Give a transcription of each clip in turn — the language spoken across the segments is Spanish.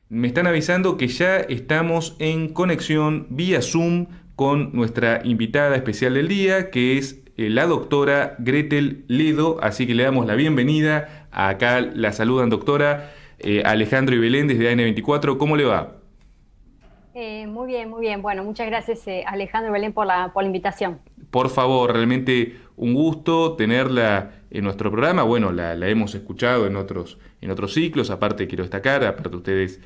Me están avisando que ya estamos en conexión vía Zoom con nuestra invitada especial del día, que es la doctora Gretel Ledo, así que le damos la bienvenida. Acá la saludan doctora Alejandro y Belén desde AN24. ¿Cómo le va? Muy bien, muy bien. Bueno, muchas gracias Alejandro y Belén por la invitación. Por favor, realmente un gusto tenerla en nuestro programa. Bueno, la hemos escuchado en otros ciclos. Aparte, quiero destacar, aparte ustedes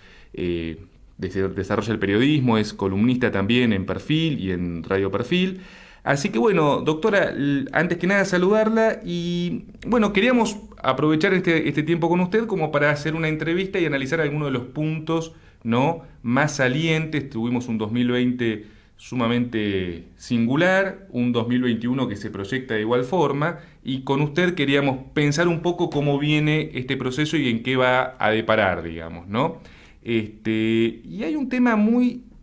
desarrolla el periodismo, es columnista también en Perfil y en Radio Perfil. Así que bueno, doctora, antes que nada saludarla y bueno, queríamos aprovechar este tiempo con usted como para hacer una entrevista y analizar algunos de los puntos, ¿no?, más salientes. Tuvimos un 2020 sumamente singular, un 2021 que se proyecta de igual forma, y con usted queríamos pensar un poco cómo viene este proceso y en qué va a deparar, digamos, ¿no? Y hay un tema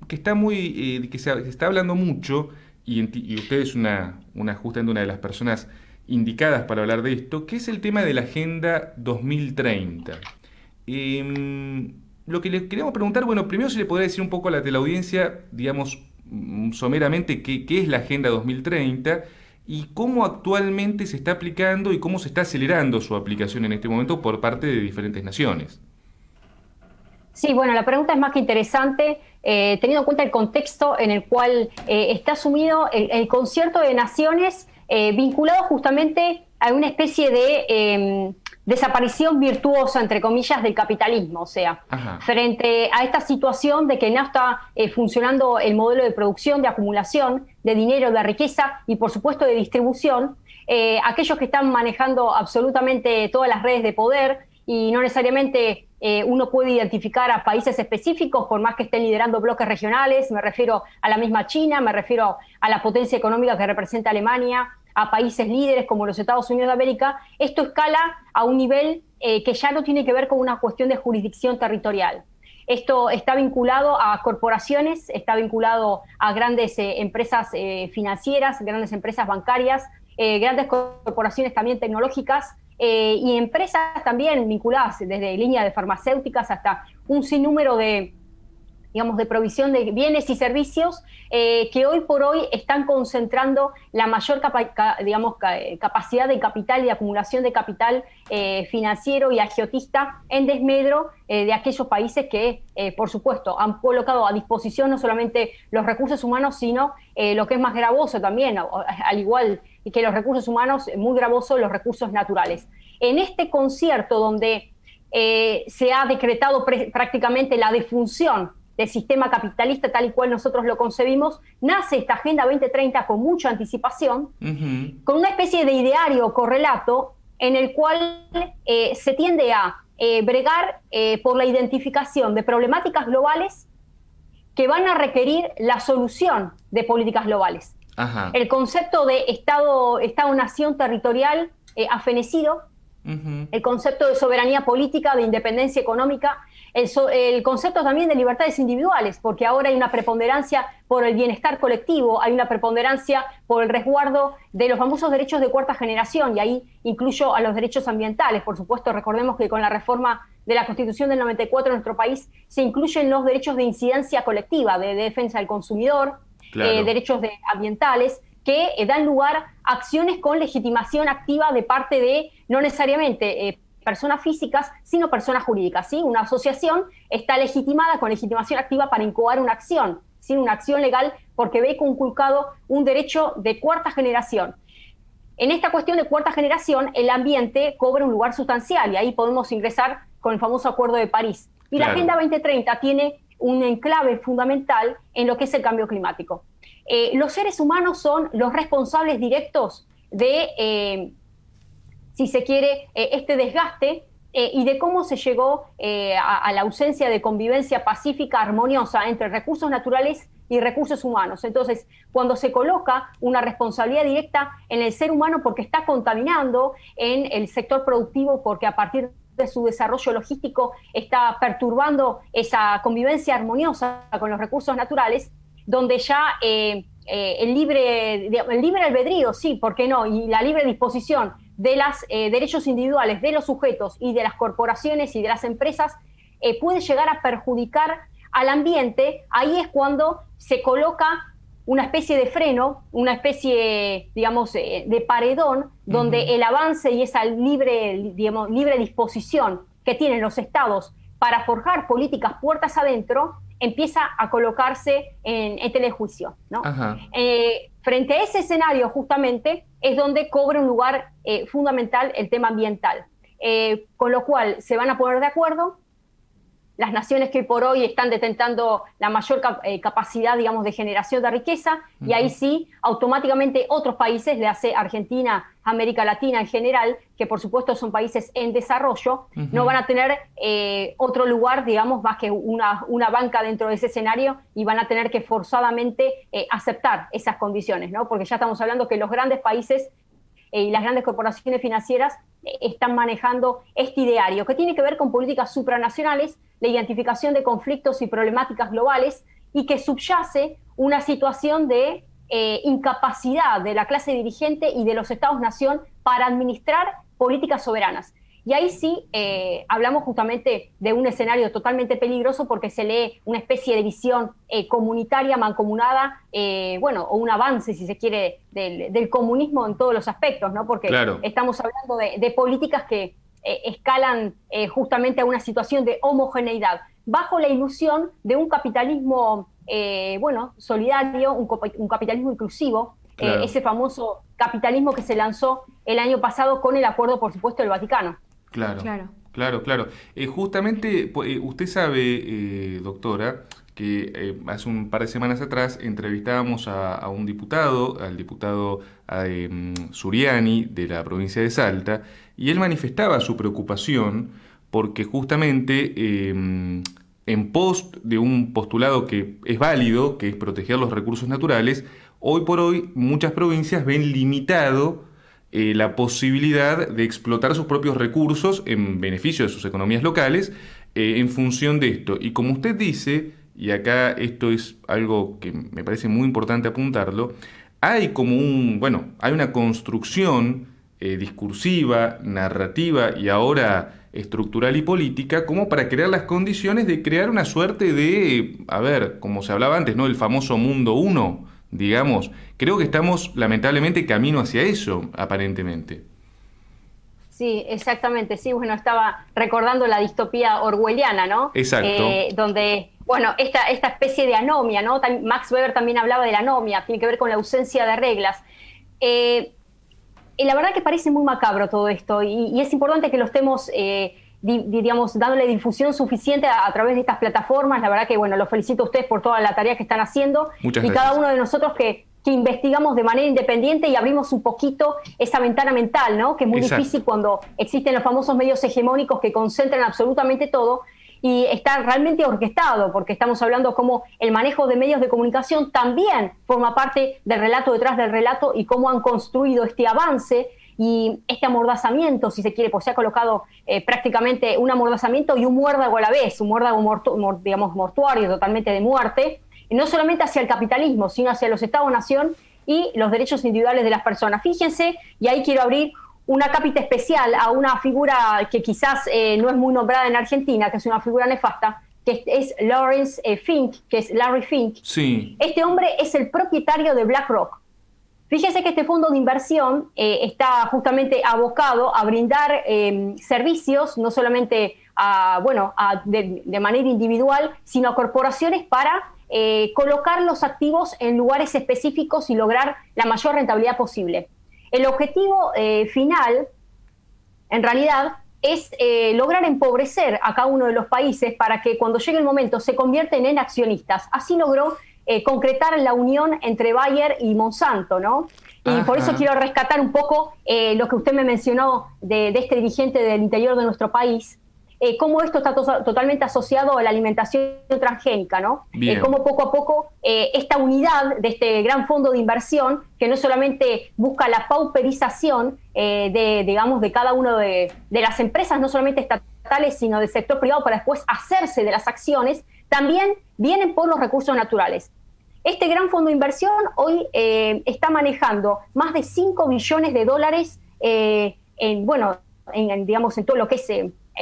que está que se está hablando mucho, y usted es justamente una de las personas indicadas para hablar de esto, que es el tema de la Agenda 2030. Lo que le queríamos preguntar, bueno, primero si le podría decir un poco a la teleaudiencia, digamos, someramente, qué es la Agenda 2030 y cómo actualmente se está aplicando y cómo se está acelerando su aplicación en este momento por parte de diferentes naciones. Sí, bueno, la pregunta es más que interesante, teniendo en cuenta el contexto en el cual está asumido el concierto de naciones vinculado justamente a una especie de desaparición virtuosa, entre comillas, del capitalismo. O sea, Ajá. frente a esta situación de que no está funcionando el modelo de producción, de acumulación de dinero, de riqueza y, por supuesto, de distribución, aquellos que están manejando absolutamente todas las redes de poder y no necesariamente uno puede identificar a países específicos, por más que estén liderando bloques regionales. Me refiero a la misma China, me refiero a la potencia económica que representa Alemania, a países líderes como los Estados Unidos de América. Esto escala a un nivel que ya no tiene que ver con una cuestión de jurisdicción territorial. Esto está vinculado a corporaciones, está vinculado a grandes empresas financieras, grandes empresas bancarias, grandes corporaciones también tecnológicas, y empresas también vinculadas desde línea de farmacéuticas hasta un sinnúmero de, digamos, de provisión de bienes y servicios que hoy por hoy están concentrando la mayor capacidad de capital y de acumulación de capital financiero y agiotista en desmedro de aquellos países que, por supuesto, han colocado a disposición no solamente los recursos humanos, sino lo que es más gravoso también, al igual que los recursos humanos, muy gravoso, los recursos naturales. En este concierto donde se ha decretado prácticamente la defunción del sistema capitalista tal y cual nosotros lo concebimos, nace esta Agenda 2030 con mucha anticipación, Ujú. con una especie de ideario correlato en el cual se tiende a bregar por la identificación de problemáticas globales que van a requerir la solución de políticas globales. Ajá. El concepto de Estado-nación territorial ha fenecido, Ujú. el concepto de soberanía política, de independencia económica, el concepto también de libertades individuales, porque ahora hay una preponderancia por el bienestar colectivo, hay una preponderancia por el resguardo de los famosos derechos de cuarta generación, y ahí incluyo a los derechos ambientales. Por supuesto, recordemos que con la reforma de la Constitución del 94 en nuestro país se incluyen los derechos de incidencia colectiva, de defensa del consumidor, Claro. derechos ambientales, que dan lugar a acciones con legitimación activa de parte de, no necesariamente personas físicas, sino personas jurídicas, ¿sí? Una asociación está legitimada con legitimación activa para incoar una acción, ¿sí? Una acción legal, porque ve conculcado un derecho de cuarta generación. En esta cuestión de cuarta generación, el ambiente cobra un lugar sustancial, y ahí podemos ingresar con el famoso Acuerdo de París. Y la Claro. Agenda 2030 tiene un enclave fundamental en lo que es el cambio climático. Los seres humanos son los responsables directos de, si se quiere, este desgaste y de cómo se llegó a la ausencia de convivencia pacífica, armoniosa entre recursos naturales y recursos humanos. Entonces, cuando se coloca una responsabilidad directa en el ser humano porque está contaminando en el sector productivo, porque a partir de su desarrollo logístico está perturbando esa convivencia armoniosa con los recursos naturales, donde ya el libre albedrío, sí, ¿por qué no? Y la libre disposición de los derechos individuales de los sujetos y de las corporaciones y de las empresas puede llegar a perjudicar al ambiente, ahí es cuando se coloca una especie de freno, una especie, digamos, de paredón, donde el avance y esa libre disposición que tienen los estados para forjar políticas puertas adentro, empieza a colocarse en telejuicio, ¿no? Frente a ese escenario, justamente, es donde cobra un lugar fundamental el tema ambiental. Con lo cual, se van a poner de acuerdo las naciones que hoy por hoy están detentando la mayor capacidad, digamos, de generación de riqueza, y ahí sí, automáticamente otros países, le hace Argentina, América Latina en general, que por supuesto son países en desarrollo, no van a tener otro lugar, digamos, más que una banca dentro de ese escenario, y van a tener que forzadamente aceptar esas condiciones, ¿no? Porque ya estamos hablando que los grandes países y las grandes corporaciones financieras están manejando este ideario, que tiene que ver con políticas supranacionales, la identificación de conflictos y problemáticas globales, y que subyace una situación de incapacidad de la clase dirigente y de los estados-nación para administrar políticas soberanas. Y ahí sí hablamos justamente de un escenario totalmente peligroso, porque se lee una especie de visión comunitaria, mancomunada, o un avance, si se quiere, del comunismo en todos los aspectos, ¿no? Porque estamos hablando de políticas que escalan justamente a una situación de homogeneidad, bajo la ilusión de un capitalismo solidario, un capitalismo inclusivo, ese famoso capitalismo que se lanzó el año pasado con el acuerdo, por supuesto, del Vaticano. Claro. Justamente, usted sabe, doctora, que hace un par de semanas atrás entrevistábamos a un diputado, al diputado Suriani, de la provincia de Salta, y él manifestaba su preocupación porque justamente en pos de un postulado que es válido, que es proteger los recursos naturales, hoy por hoy muchas provincias ven limitado la posibilidad de explotar sus propios recursos en beneficio de sus economías locales en función de esto. Y como usted dice, y acá esto es algo que me parece muy importante apuntarlo, hay hay una construcción discursiva, narrativa y ahora estructural y política como para crear las condiciones de crear una suerte de, como se hablaba antes, ¿no? El famoso mundo 1, digamos. Creo que estamos lamentablemente camino hacia eso, aparentemente. Sí, exactamente. Sí, bueno, estaba recordando la distopía orwelliana, ¿no? Exacto. Donde, esta especie de anomia, ¿no? Max Weber también hablaba de la anomia, tiene que ver con la ausencia de reglas. Y la verdad que parece muy macabro todo esto, y es importante que lo estemos, dándole difusión suficiente a través de estas plataformas. La verdad que, los felicito a ustedes por toda la tarea que están haciendo. Muchas y gracias. Cada uno de nosotros que investigamos de manera independiente y abrimos un poquito esa ventana mental, ¿no? Que es muy difícil cuando existen los famosos medios hegemónicos que concentran absolutamente todo, y está realmente orquestado, porque estamos hablando cómo el manejo de medios de comunicación también forma parte del relato detrás del relato, y cómo han construido este avance y este amordazamiento, si se quiere, pues se ha colocado prácticamente un amordazamiento y un muérdago a la vez, un muérdago mortuario, totalmente de muerte, y no solamente hacia el capitalismo, sino hacia los Estados-nación y los derechos individuales de las personas. Fíjense, y ahí quiero abrir una cápita especial a una figura que quizás no es muy nombrada en Argentina, que es una figura nefasta, que es Lawrence Fink, que es Larry Fink. Sí. Este hombre es el propietario de BlackRock. Fíjense que este fondo de inversión está justamente abocado a brindar servicios, no solamente de manera individual, sino a corporaciones para colocar los activos en lugares específicos y lograr la mayor rentabilidad posible. El objetivo final, en realidad, es lograr empobrecer a cada uno de los países para que cuando llegue el momento se convierten en accionistas. Así logró concretar la unión entre Bayer y Monsanto, ¿no? Y por eso quiero rescatar un poco lo que usted me mencionó de este dirigente del interior de nuestro país, cómo esto está totalmente asociado a la alimentación transgénica, ¿no? Cómo poco a poco esta unidad de este gran fondo de inversión, que no solamente busca la pauperización de cada uno de las empresas, no solamente estatales, sino del sector privado, para después hacerse de las acciones, también vienen por los recursos naturales. Este gran fondo de inversión hoy está manejando más de $5 billones en todo lo que es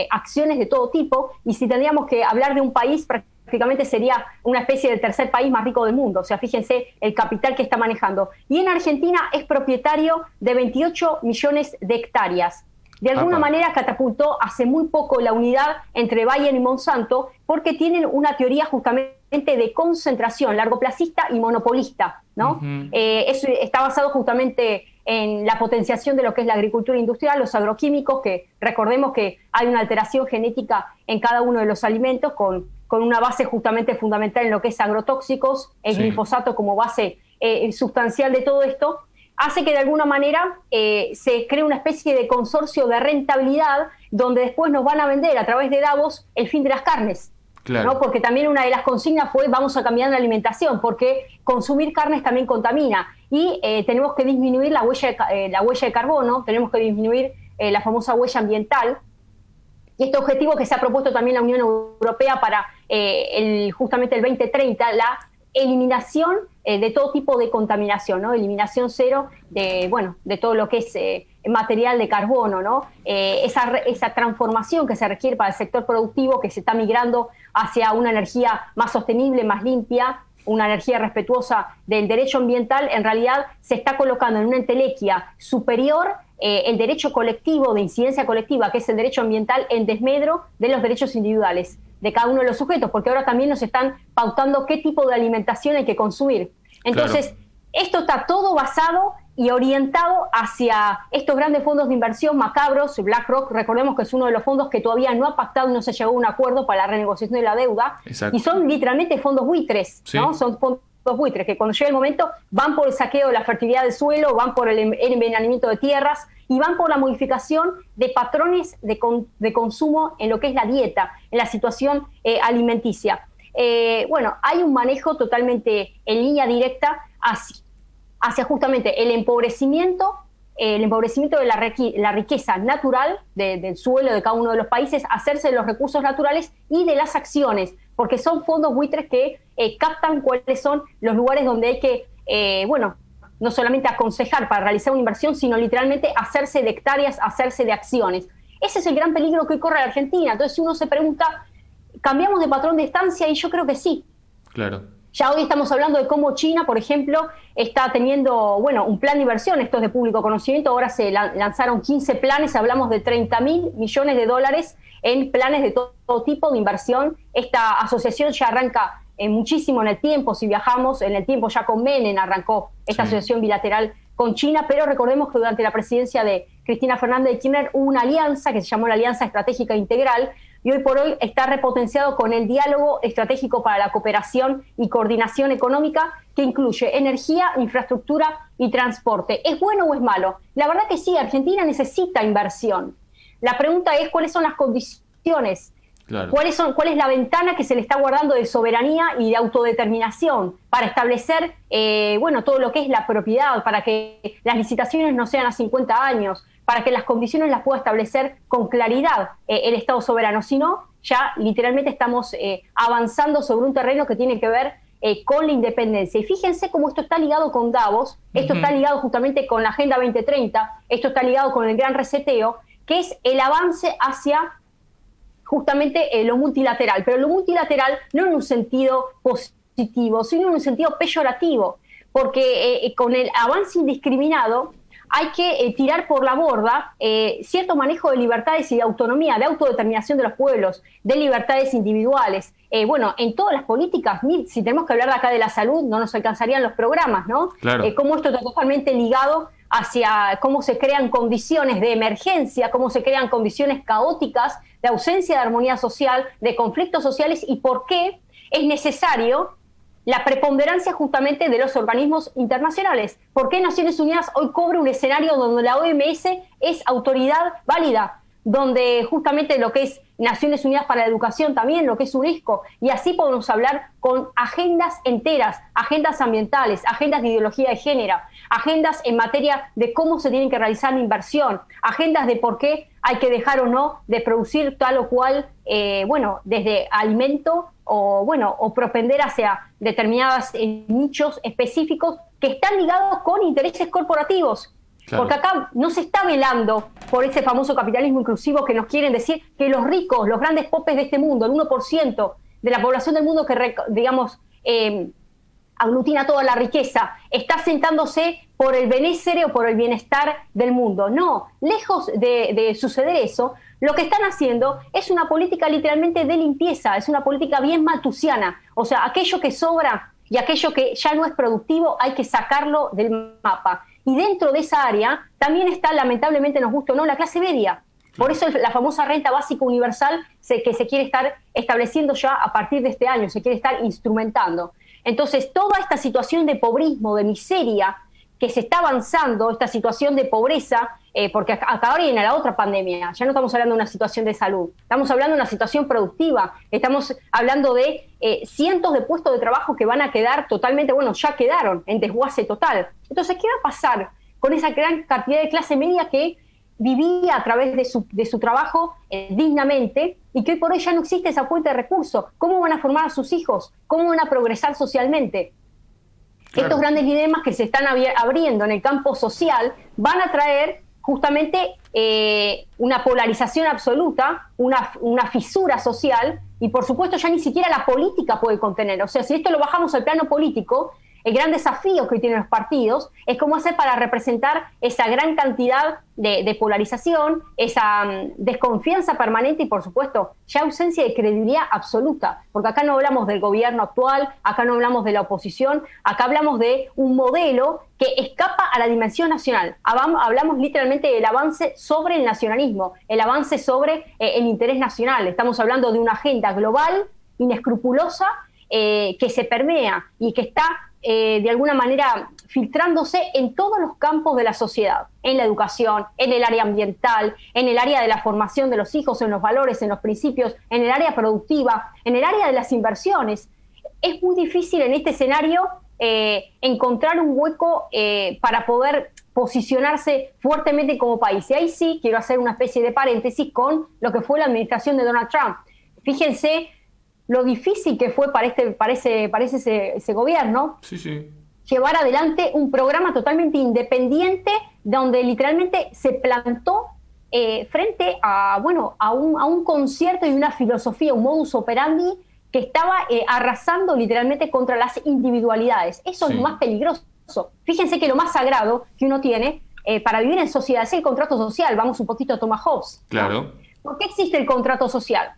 acciones de todo tipo, y si tendríamos que hablar de un país, prácticamente sería una especie de tercer país más rico del mundo. O sea, fíjense el capital que está manejando. Y en Argentina es propietario de 28 millones de hectáreas. De alguna manera catapultó hace muy poco la unidad entre Bayer y Monsanto, porque tienen una teoría justamente de concentración largoplacista y monopolista, ¿no? Eso está basado justamente en la potenciación de lo que es la agricultura industrial, los agroquímicos, que recordemos que hay una alteración genética en cada uno de los alimentos con una base justamente fundamental en lo que es agrotóxicos, el glifosato como base sustancial de todo esto, hace que de alguna manera se cree una especie de consorcio de rentabilidad donde después nos van a vender a través de Davos el fin de las carnes. Claro. ¿No? Porque también una de las consignas fue vamos a cambiar la alimentación, porque consumir carnes también contamina y tenemos que disminuir la huella de carbono, tenemos que disminuir la famosa huella ambiental. Y este objetivo que se ha propuesto también la Unión Europea para justamente el 2030, la eliminación de todo tipo de contaminación, ¿no? Eliminación cero de todo lo que es material de carbono, ¿no? Esa transformación que se requiere para el sector productivo, que se está migrando hacia una energía más sostenible, más limpia, una energía respetuosa del derecho ambiental, en realidad se está colocando en una entelequia superior el derecho colectivo, de incidencia colectiva, que es el derecho ambiental, en desmedro de los derechos individuales de cada uno de los sujetos, porque ahora también nos están pautando qué tipo de alimentación hay que consumir. Entonces, esto está todo basado y orientado hacia estos grandes fondos de inversión macabros. BlackRock, recordemos que es uno de los fondos que todavía no ha pactado y no se llegó a un acuerdo para la renegociación de la deuda. Exacto. Y son literalmente fondos buitres, ¿no? Son fondos buitres que cuando llega el momento van por el saqueo de la fertilidad del suelo, van por el envenenamiento de tierras y van por la modificación de patrones de consumo en lo que es la dieta, en la situación alimenticia. Hay un manejo totalmente en línea directa hacia justamente el empobrecimiento de la riqueza natural del suelo de cada uno de los países, hacerse de los recursos naturales y de las acciones, porque son fondos buitres que captan cuáles son los lugares donde hay que, no solamente aconsejar para realizar una inversión, sino literalmente hacerse de hectáreas, hacerse de acciones. Ese es el gran peligro que hoy corre la Argentina. Entonces, si uno se pregunta, ¿cambiamos de patrón de estancia? Y yo creo que sí. Claro. Ya hoy estamos hablando de cómo China, por ejemplo, está teniendo un plan de inversión, esto es de público conocimiento. Ahora se lanzaron 15 planes, hablamos de 30.000 millones de dólares en planes de todo tipo de inversión. Esta asociación ya arranca muchísimo en el tiempo. Si viajamos en el tiempo, ya con Menem arrancó esta asociación bilateral con China, pero recordemos que durante la presidencia de Cristina Fernández de Kirchner hubo una alianza que se llamó la Alianza Estratégica Integral, y hoy por hoy está repotenciado con el diálogo estratégico para la cooperación y coordinación económica, que incluye energía, infraestructura y transporte. ¿Es bueno o es malo? La verdad que sí, Argentina necesita inversión. La pregunta es cuáles son las condiciones, cuál es la ventana que se le está guardando de soberanía y de autodeterminación para establecer todo lo que es la propiedad, para que las licitaciones no sean a 50 años, para que las condiciones las pueda establecer con claridad el Estado soberano. Si no, ya literalmente estamos avanzando sobre un terreno que tiene que ver con la independencia. Y fíjense cómo esto está ligado con Davos, esto está ligado justamente con la Agenda 2030, esto está ligado con el gran reseteo, que es el avance hacia justamente lo multilateral, pero lo multilateral no en un sentido positivo, sino en un sentido peyorativo, porque con el avance indiscriminado hay que tirar por la borda cierto manejo de libertades y de autonomía, de autodeterminación de los pueblos, de libertades individuales. En todas las políticas, si tenemos que hablar de acá de la salud, no nos alcanzarían los programas, ¿no? Claro. Cómo esto está totalmente ligado hacia cómo se crean condiciones de emergencia, cómo se crean condiciones caóticas, de ausencia de armonía social, de conflictos sociales, y por qué es necesario la preponderancia justamente de los organismos internacionales. ¿Por qué Naciones Unidas hoy cobra un escenario donde la OMS es autoridad válida? Donde justamente lo que es Naciones Unidas para la Educación también, lo que es UNESCO, y así podemos hablar con agendas enteras, agendas ambientales, agendas de ideología de género, agendas en materia de cómo se tienen que realizar la inversión, agendas de por qué hay que dejar o no de producir tal o cual, desde alimento o propender hacia determinados nichos específicos que están ligados con intereses corporativos. Claro. Porque acá no se está velando por ese famoso capitalismo inclusivo que nos quieren decir que los ricos, los grandes popes de este mundo, el 1% de la población del mundo que, digamos, aglutina toda la riqueza, está sentándose por el benéfice o por el bienestar del mundo. No, lejos de suceder eso, lo que están haciendo es una política literalmente de limpieza, es una política bien maltusiana. O sea, aquello que sobra y aquello que ya no es productivo hay que sacarlo del mapa. Y dentro de esa área también está, lamentablemente, nos gusta o no, la clase media. Por eso la famosa renta básica universal que se quiere estar estableciendo ya a partir de este año, se quiere estar instrumentando. Entonces, toda esta situación de pobrismo, de miseria, que se está avanzando, esta situación de pobreza, porque acá ahora viene la otra pandemia, ya no estamos hablando de una situación de salud, estamos hablando de una situación productiva, estamos hablando de cientos de puestos de trabajo que van a quedar totalmente, bueno, ya quedaron en desguace total. Entonces, ¿qué va a pasar con esa gran cantidad de clase media que vivía a través de su trabajo dignamente y que hoy por hoy ya no existe esa fuente de recursos? ¿Cómo van a formar a sus hijos? ¿Cómo van a progresar socialmente? Claro. Estos grandes dilemas que se están abriendo en el campo social van a traer justamente una polarización absoluta, una fisura social, y por supuesto ya ni siquiera la política puede contener. O sea, si esto lo bajamos al plano político, el gran desafío que hoy tienen los partidos es cómo hacer para representar esa gran cantidad de polarización, esa desconfianza permanente y, por supuesto, ya ausencia de credibilidad absoluta. Porque acá no hablamos del gobierno actual, acá no hablamos de la oposición, acá hablamos de un modelo que escapa a la dimensión nacional. Hablamos literalmente del avance sobre el nacionalismo, el avance sobre el interés nacional. Estamos hablando de una agenda global, inescrupulosa, que se permea y que está de alguna manera filtrándose en todos los campos de la sociedad, en la educación, en el área ambiental, en el área de la formación de los hijos, en los valores, en los principios, en el área productiva, en el área de las inversiones. Es muy difícil en este escenario encontrar un hueco para poder posicionarse fuertemente como país. Y ahí sí quiero hacer una especie de paréntesis con lo que fue la administración de Donald Trump. Fíjense lo difícil que fue para ese gobierno llevar adelante un programa totalmente independiente donde literalmente se plantó frente a un concierto y una filosofía, un modus operandi que estaba arrasando literalmente contra las individualidades. Eso es lo más peligroso. Fíjense que lo más sagrado que uno tiene para vivir en sociedad es el contrato social. Vamos un poquito a Thomas Hobbes. Claro. ¿No? ¿Por qué existe el contrato social?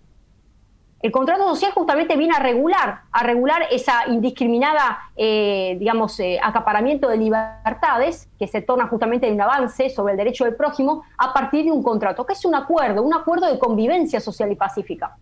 El contrato social justamente viene a regular esa indiscriminada, acaparamiento de libertades que se torna justamente en un avance sobre el derecho del prójimo a partir de un contrato, que es un acuerdo de convivencia social y pacífica.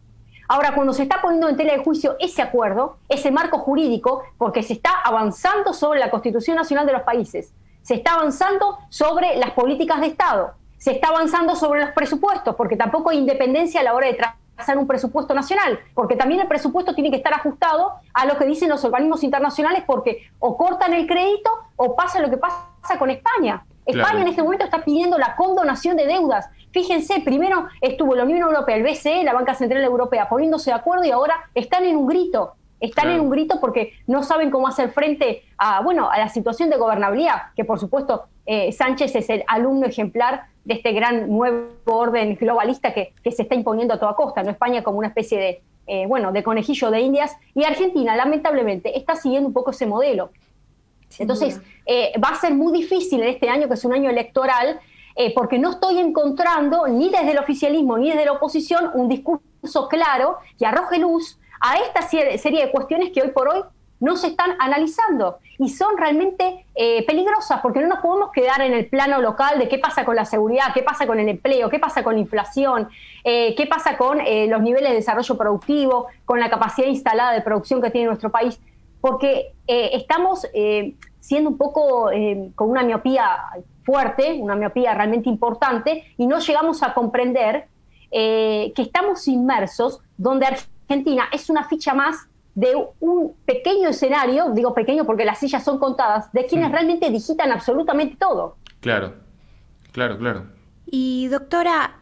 Ahora, cuando se está poniendo en tela de juicio ese acuerdo, ese marco jurídico, porque se está avanzando sobre la Constitución Nacional de los países, se está avanzando sobre las políticas de Estado, se está avanzando sobre los presupuestos, porque tampoco hay independencia a la hora de trazar un presupuesto nacional, porque también el presupuesto tiene que estar ajustado a lo que dicen los organismos internacionales, porque o cortan el crédito o pasa lo que pasa con España. España claro. En este momento está pidiendo la condonación de deudas. Fíjense, primero estuvo la Unión Europea, el BCE, la Banca Central Europea, poniéndose de acuerdo y ahora están en un grito. Están en un grito porque no saben cómo hacer frente a la situación de gobernabilidad, que por supuesto Sánchez es el alumno ejemplar de este gran nuevo orden globalista que se está imponiendo a toda costa, ¿no? España como una especie de conejillo de Indias, y Argentina lamentablemente está siguiendo un poco ese modelo. Entonces va a ser muy difícil en este año, que es un año electoral, porque no estoy encontrando ni desde el oficialismo ni desde la oposición un discurso claro que arroje luz a esta serie de cuestiones que hoy por hoy no se están analizando y son realmente peligrosas, porque no nos podemos quedar en el plano local de qué pasa con la seguridad, qué pasa con el empleo, qué pasa con la inflación, qué pasa con los niveles de desarrollo productivo, con la capacidad instalada de producción que tiene nuestro país, porque estamos siendo un poco con una miopía fuerte, una miopía realmente importante, y no llegamos a comprender que estamos inmersos donde Argentina es una ficha más de un pequeño escenario, digo pequeño porque las sillas son contadas, de quienes realmente digitan absolutamente todo. Claro. Y doctora,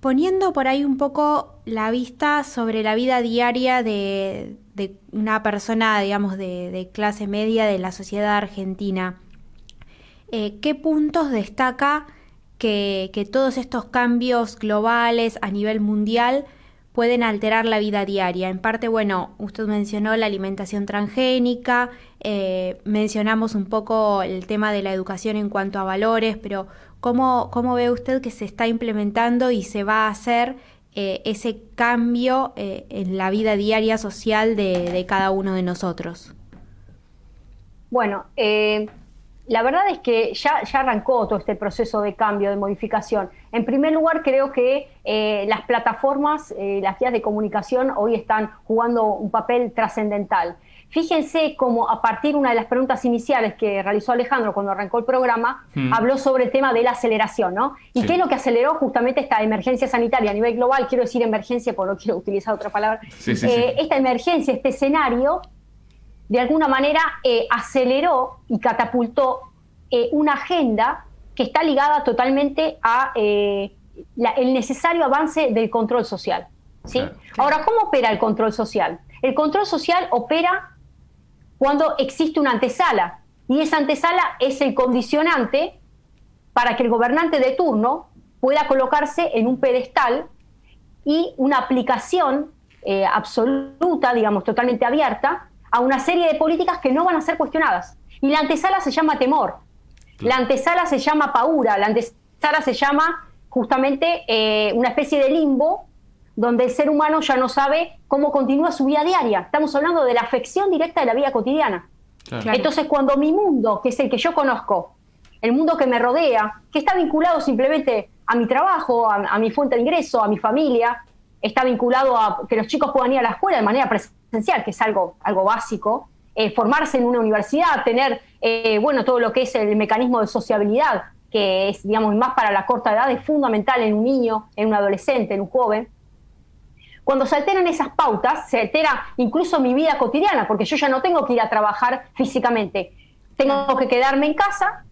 poniendo por ahí un poco la vista sobre la vida diaria de una persona, digamos, de clase media de la sociedad argentina, ¿qué puntos destaca que todos estos cambios globales a nivel mundial pueden alterar la vida diaria? En parte, bueno, usted mencionó la alimentación transgénica, mencionamos un poco el tema de la educación en cuanto a valores, pero ¿cómo ve usted que se está implementando y se va a hacer ese cambio en la vida diaria social de cada uno de nosotros? Bueno, la verdad es que ya arrancó todo este proceso de cambio, de modificación. En primer lugar, creo que las plataformas, las guías de comunicación hoy están jugando un papel trascendental. Fíjense cómo a partir de una de las preguntas iniciales que realizó Alejandro cuando arrancó el programa, habló sobre el tema de la aceleración, ¿no? ¿Y qué es lo que aceleró justamente esta emergencia sanitaria a nivel global? Quiero decir emergencia porque no quiero utilizar otra palabra. Esta emergencia, este escenario, de alguna manera aceleró y catapultó una agenda que está ligada totalmente a el necesario avance del control social, ¿sí? Claro. Ahora, ¿cómo opera el control social? El control social opera cuando existe una antesala, y esa antesala es el condicionante para que el gobernante de turno pueda colocarse en un pedestal y una aplicación absoluta, digamos, totalmente abierta, a una serie de políticas que no van a ser cuestionadas. Y la antesala se llama temor, la antesala se llama paura, la antesala se llama justamente una especie de limbo donde el ser humano ya no sabe cómo continúa su vida diaria. Estamos hablando de la afección directa de la vida cotidiana. Claro. Entonces, cuando mi mundo, que es el que yo conozco, el mundo que me rodea, que está vinculado simplemente a mi trabajo, a mi fuente de ingreso, a mi familia, está vinculado a que los chicos puedan ir a la escuela de manera presencial, que es algo básico, formarse en una universidad, tener todo lo que es el mecanismo de sociabilidad, que es, digamos, más para la corta edad, es fundamental en un niño, en un adolescente, en un joven. Cuando se alteran esas pautas, se altera incluso mi vida cotidiana, porque yo ya no tengo que ir a trabajar físicamente. Tengo que quedarme en casa,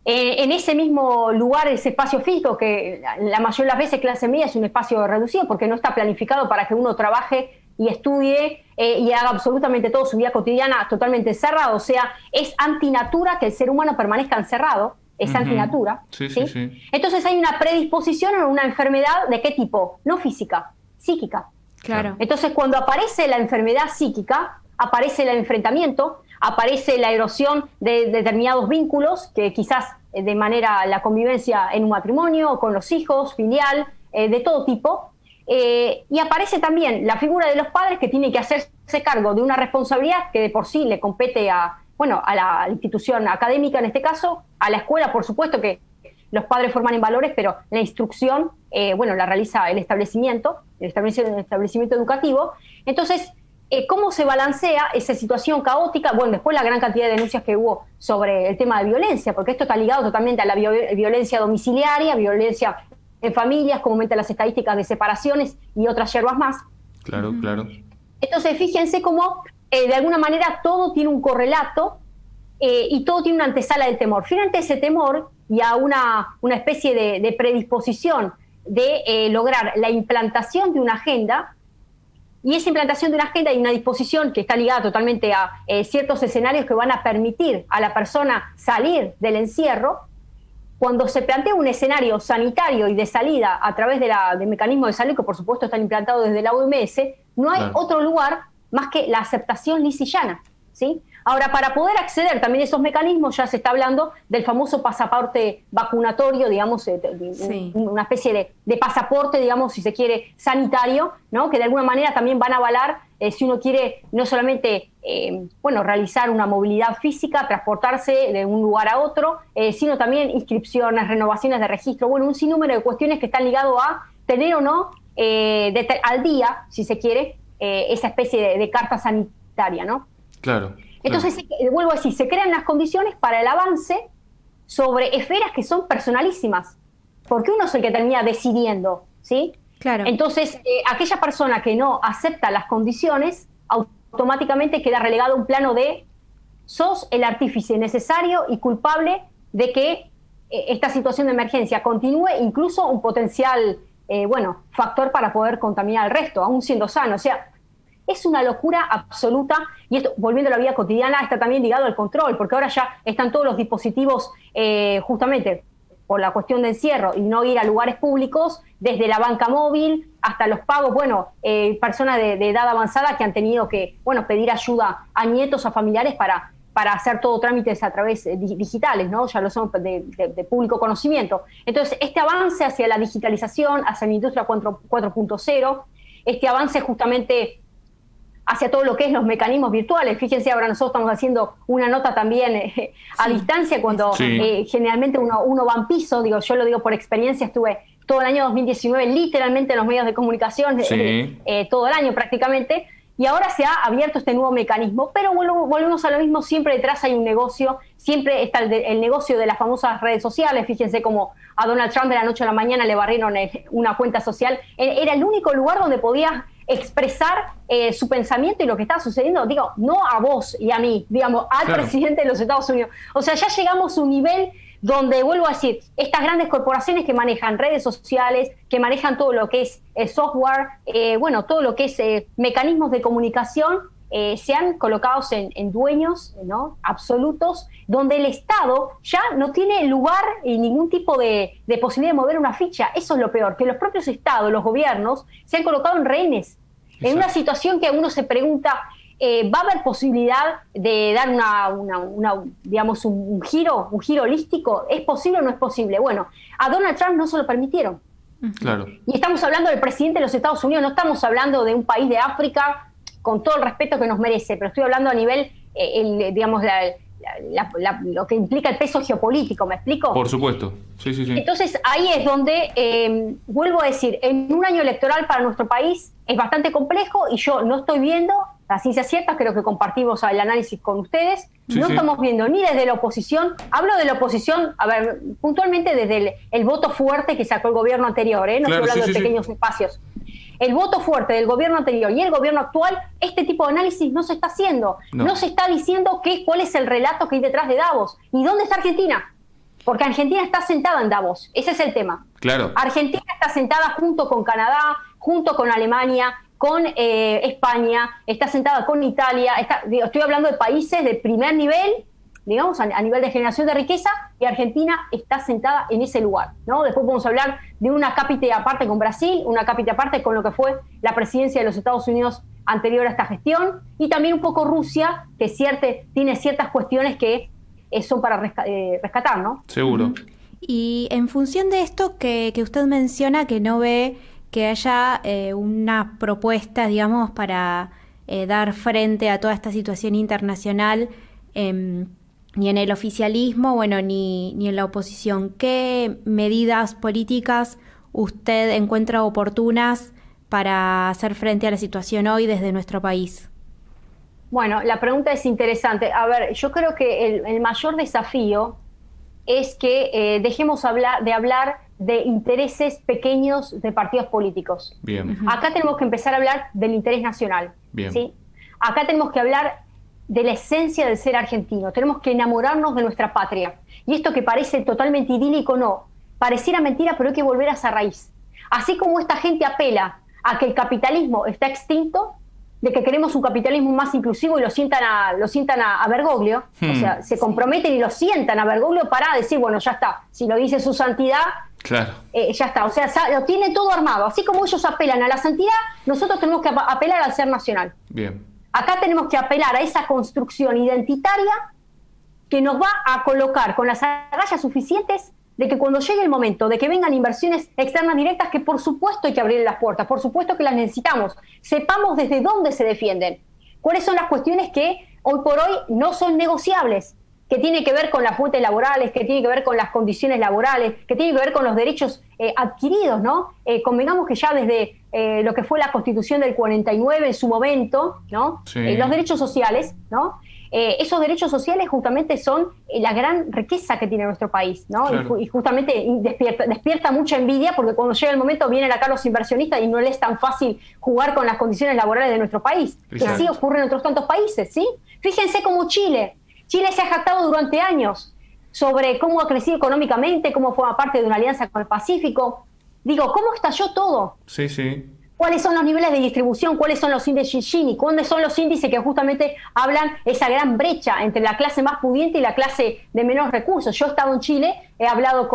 en ese mismo lugar, ese espacio físico, que la mayoría de las veces clase media es un espacio reducido, porque no está planificado para que uno trabaje y estudie y haga absolutamente todo su vida cotidiana totalmente encerrado. O sea, es antinatura que el ser humano permanezca encerrado, es antinatura. Sí. Entonces hay una predisposición a una enfermedad, ¿de qué tipo? No física, psíquica. Claro. Entonces, cuando aparece la enfermedad psíquica, aparece el enfrentamiento, aparece la erosión de determinados vínculos, que quizás de manera la convivencia en un matrimonio, con los hijos, filial, de todo tipo. Y aparece también la figura de los padres, que tienen que hacerse cargo de una responsabilidad que de por sí le compete a la institución académica, en este caso, a la escuela, por supuesto que los padres forman en valores, pero la instrucción, la realiza el establecimiento educativo. Entonces, ¿cómo se balancea esa situación caótica? Bueno, después la gran cantidad de denuncias que hubo sobre el tema de violencia, porque esto está ligado totalmente a la violencia domiciliaria, violencia en familias, como aumentan las estadísticas de separaciones y otras yerbas más. Claro. Entonces, fíjense cómo, de alguna manera, todo tiene un correlato y todo tiene una antesala del temor. Finalmente, ese temor y a una especie de predisposición de lograr la implantación de una agenda, y esa implantación de una agenda y una disposición que está ligada totalmente a ciertos escenarios que van a permitir a la persona salir del encierro. Cuando se plantea un escenario sanitario y de salida a través del mecanismo de salud, que por supuesto están implantados desde la OMS, no hay otro lugar más que la aceptación lisa y llana, ¿sí? Ahora, para poder acceder también a esos mecanismos, ya se está hablando del famoso pasaporte vacunatorio, digamos, una especie de pasaporte, digamos, si se quiere, sanitario, ¿no? Que de alguna manera también van a avalar si uno quiere no solamente realizar una movilidad física, transportarse de un lugar a otro, sino también inscripciones, renovaciones de registro, un sinnúmero de cuestiones que están ligadas a tener o no al día, si se quiere, esa especie de carta sanitaria, ¿no? Claro. Entonces, vuelvo a decir, se crean las condiciones para el avance sobre esferas que son personalísimas, porque uno es el que termina decidiendo, ¿sí? Claro. Entonces, aquella persona que no acepta las condiciones, automáticamente queda relegado a un plano de sos el artífice necesario y culpable de que esta situación de emergencia continúe, incluso un potencial factor para poder contaminar al resto, aún siendo sano. O sea, Es una locura absoluta, y esto, volviendo a la vida cotidiana, está también ligado al control, porque ahora ya están todos los dispositivos, justamente por la cuestión de encierro y no ir a lugares públicos, desde la banca móvil hasta los pagos, personas de edad avanzada que han tenido que, pedir ayuda a nietos, a familiares para hacer todo trámites a través digitales, ¿no? Ya lo son de público conocimiento. Entonces, este avance hacia la digitalización, hacia la industria 4.0, este avance justamente hacia todo lo que es los mecanismos virtuales. Fíjense, ahora nosotros estamos haciendo una nota también a distancia, cuando generalmente uno va en piso, yo lo digo por experiencia, estuve todo el año 2019 literalmente en los medios de comunicación, todo el año prácticamente, y ahora se ha abierto este nuevo mecanismo, pero volvemos a lo mismo, siempre detrás hay un negocio, siempre está el negocio de las famosas redes sociales. Fíjense como a Donald Trump de la noche a la mañana le barrieron una cuenta social, era el único lugar donde podía expresar su pensamiento y lo que está sucediendo, no a vos y a mí, al presidente de los Estados Unidos. O sea, ya llegamos a un nivel donde, vuelvo a decir, estas grandes corporaciones que manejan redes sociales, que manejan todo lo que es software, todo lo que es mecanismos de comunicación, se han colocado en dueños, ¿no?, absolutos, donde el Estado ya no tiene lugar y ningún tipo de posibilidad de mover una ficha. Eso es lo peor, que los propios Estados, los gobiernos, se han colocado en rehenes. Exacto. En una situación que uno se pregunta, ¿va a haber posibilidad de dar un giro holístico? ¿Es posible o no es posible? Bueno, a Donald Trump no se lo permitieron. Claro. Y estamos hablando del presidente de los Estados Unidos, no estamos hablando de un país de África, con todo el respeto que nos merece, pero estoy hablando a nivel, lo que implica el peso geopolítico, ¿me explico? Por supuesto, sí. Entonces ahí es donde, vuelvo a decir, en un año electoral para nuestro país es bastante complejo, y yo no estoy viendo, la ciencia cierta, creo que compartimos el análisis con ustedes, estamos viendo ni desde la oposición, hablo de la oposición, puntualmente desde el voto fuerte que sacó el gobierno anterior, no estoy hablando de pequeños espacios. El voto fuerte del gobierno anterior y el gobierno actual, este tipo de análisis no se está haciendo. No se está diciendo cuál es el relato que hay detrás de Davos. ¿Y dónde está Argentina? Porque Argentina está sentada en Davos. Ese es el tema. Claro. Argentina está sentada junto con Canadá, junto con Alemania, con España, está sentada con Italia. Estoy hablando de países de primer nivel, a nivel de generación de riqueza, y Argentina está sentada en ese lugar, ¿no? Después podemos hablar de una cápita aparte con Brasil, una cápita aparte con lo que fue la presidencia de los Estados Unidos anterior a esta gestión, y también un poco Rusia, que tiene ciertas cuestiones que son para rescatar, ¿no? Seguro. Y en función de esto que usted menciona, que no ve que haya una propuesta, para dar frente a toda esta situación internacional, ni en el oficialismo, ni en la oposición, ¿qué medidas políticas usted encuentra oportunas para hacer frente a la situación hoy desde nuestro país? Bueno, la pregunta es interesante. A ver, yo creo que el mayor desafío es que dejemos de hablar de intereses pequeños de partidos políticos. Bien. Acá tenemos que empezar a hablar del interés nacional. Bien. ¿Sí? Acá tenemos que hablar de la esencia del ser argentino. Tenemos que enamorarnos de nuestra patria. Y esto que parece totalmente idílico, no. Pareciera mentira, pero hay que volver a esa raíz. Así como esta gente apela a que el capitalismo está extinto, de que queremos un capitalismo más inclusivo, y lo sientan a Bergoglio, o sea, se comprometen y lo sientan a Bergoglio para decir, bueno, ya está, si lo dice su santidad, claro, ya está, o sea, lo tiene todo armado. Así como ellos apelan a la santidad, nosotros tenemos que apelar al ser nacional. Bien. Acá tenemos que apelar a esa construcción identitaria que nos va a colocar con las agallas suficientes de que cuando llegue el momento de que vengan inversiones externas directas, que por supuesto hay que abrir las puertas, por supuesto que las necesitamos, sepamos desde dónde se defienden, cuáles son las cuestiones que hoy por hoy no son negociables, que tiene que ver con las fuentes laborales, que tiene que ver con las condiciones laborales, que tiene que ver con los derechos adquiridos, ¿no? Convengamos que ya desde lo que fue la Constitución del 49 en su momento, ¿no? Sí. Los derechos sociales, ¿no? Esos derechos sociales justamente son la gran riqueza que tiene nuestro país, ¿no? Claro. Y justamente despierta mucha envidia, porque cuando llega el momento vienen acá los inversionistas y no les es tan fácil jugar con las condiciones laborales de nuestro país. Exacto. Que así ocurre en otros tantos países, ¿sí? Fíjense como Chile se ha jactado durante años sobre cómo ha crecido económicamente, cómo forma parte de una alianza con el Pacífico. Digo, ¿cómo estalló todo? Sí. cuáles son los niveles de distribución, cuáles son los índices Gini, cuáles son los índices que justamente hablan esa gran brecha entre la clase más pudiente y la clase de menos recursos. Yo he estado en Chile, he hablado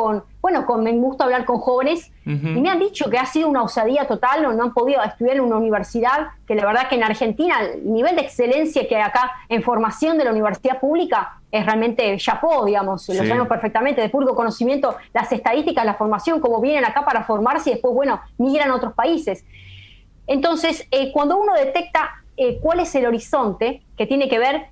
me gusta hablar con jóvenes, y me han dicho que ha sido una osadía total, no han podido estudiar en una universidad, que la verdad que en Argentina el nivel de excelencia que hay acá en formación de la universidad pública es realmente chapó, digamos, lo sabemos perfectamente, de puro conocimiento, las estadísticas, la formación, cómo vienen acá para formarse y después, migran a otros países. Entonces, cuando uno detecta cuál es el horizonte, que tiene que ver,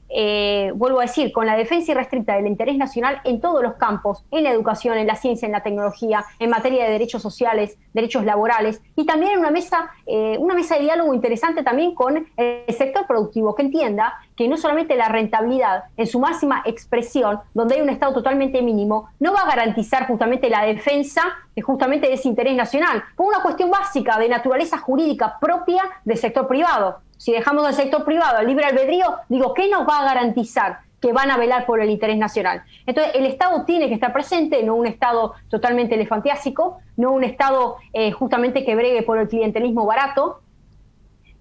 vuelvo a decir, con la defensa irrestricta del interés nacional en todos los campos, en la educación, en la ciencia, en la tecnología, en materia de derechos sociales, derechos laborales, y también en una mesa de diálogo interesante también con el sector productivo, que entienda que no solamente la rentabilidad en su máxima expresión, donde hay un Estado totalmente mínimo, no va a garantizar justamente la defensa justamente de ese interés nacional, por una cuestión básica de naturaleza jurídica propia del sector privado. Si dejamos al sector privado al libre albedrío, digo, ¿qué nos va a garantizar que van a velar por el interés nacional? Entonces, el Estado tiene que estar presente, no un Estado totalmente elefantiásico, no un Estado justamente que bregue por el clientelismo barato,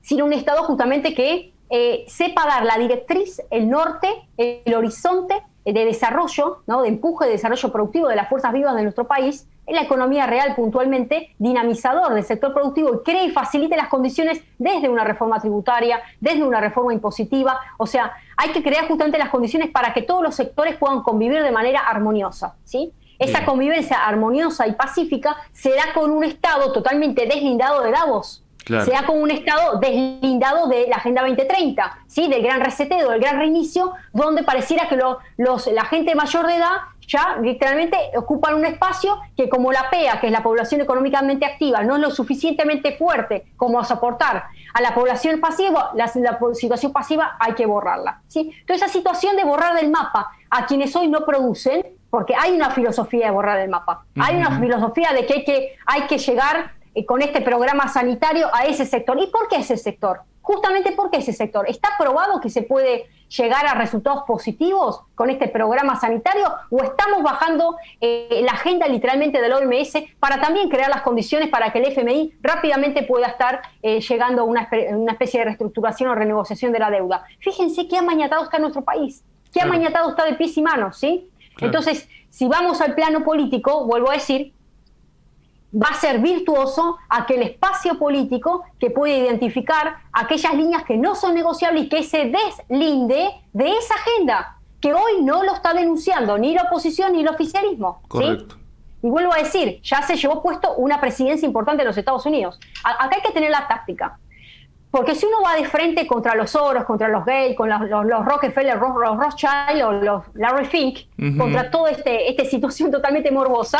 sino un Estado justamente que sepa dar la directriz, el norte, el horizonte de desarrollo, ¿no? De empuje de desarrollo productivo de las fuerzas vivas de nuestro país, en la economía real puntualmente, dinamizador del sector productivo, y cree y facilite las condiciones desde una reforma tributaria, desde una reforma impositiva. O sea, hay que crear justamente las condiciones para que todos los sectores puedan convivir de manera armoniosa, ¿sí? Esa convivencia armoniosa y pacífica se da con un Estado totalmente deslindado de Davos. Claro. Se da con un Estado deslindado de la Agenda 2030, ¿sí? Del gran reseteo, del gran reinicio, donde pareciera que la gente mayor de edad ya literalmente ocupan un espacio que, como la PEA, que es la población económicamente activa, no es lo suficientemente fuerte como a soportar a la población pasiva, la situación pasiva hay que borrarla, ¿sí? Entonces, esa situación de borrar del mapa a quienes hoy no producen, porque hay una filosofía de borrar del mapa, hay una filosofía de que hay que llegar con este programa sanitario a ese sector. ¿Y por qué ese sector? Justamente porque ese sector. ¿Está probado que se puede llegar a resultados positivos con este programa sanitario? ¿O estamos bajando la agenda literalmente del OMS para también crear las condiciones para que el FMI rápidamente pueda estar llegando a una especie de reestructuración o renegociación de la deuda? Fíjense qué amañatado está nuestro país, qué amañatado está de pies y manos, ¿sí? Claro. Entonces, si vamos al plano político, vuelvo a decir, va a ser virtuoso aquel espacio político que puede identificar aquellas líneas que no son negociables y que se deslinde de esa agenda, que hoy no lo está denunciando ni la oposición ni el oficialismo. Correcto. ¿Sí? Y vuelvo a decir, ya se llevó puesto una presidencia importante de los Estados Unidos. Acá hay que tener la táctica. Porque si uno va de frente contra los Soros, contra los Gates, con los Rockefeller, los Rothschild o los Larry Fink, contra toda esta situación totalmente morbosa,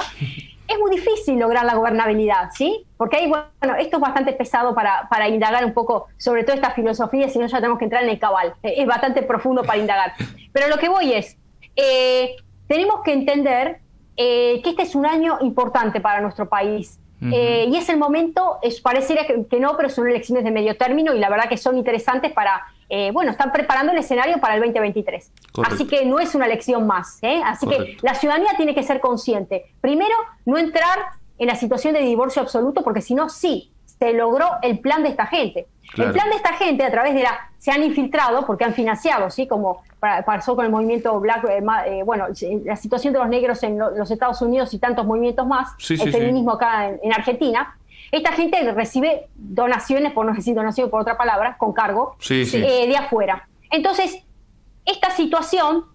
es muy difícil lograr la gobernabilidad, ¿sí? Porque ahí, esto es bastante pesado para indagar un poco sobre toda esta filosofía, si no ya tenemos que entrar en el cabal. Es bastante profundo para indagar. Pero lo que voy es, tenemos que entender que este es un año importante para nuestro país. Y es el momento, pareciera que no, pero son elecciones de medio término y la verdad que son interesantes para, están preparando el escenario para el 2023. Correcto. Así que no es una elección más, ¿eh? Así Correcto. Que la ciudadanía tiene que ser consciente. Primero, no entrar en la situación de divorcio absoluto, porque si no, sí, se logró el plan de esta gente. Claro. El plan de esta gente, a través de se han infiltrado, porque han financiado, ¿sí? Como pasó con el movimiento Black, la situación de los negros en los Estados Unidos y tantos movimientos más, el feminismo acá en Argentina. Esta gente recibe donaciones, por no decir donaciones por otra palabra, con cargo, de afuera. Entonces, esta situación,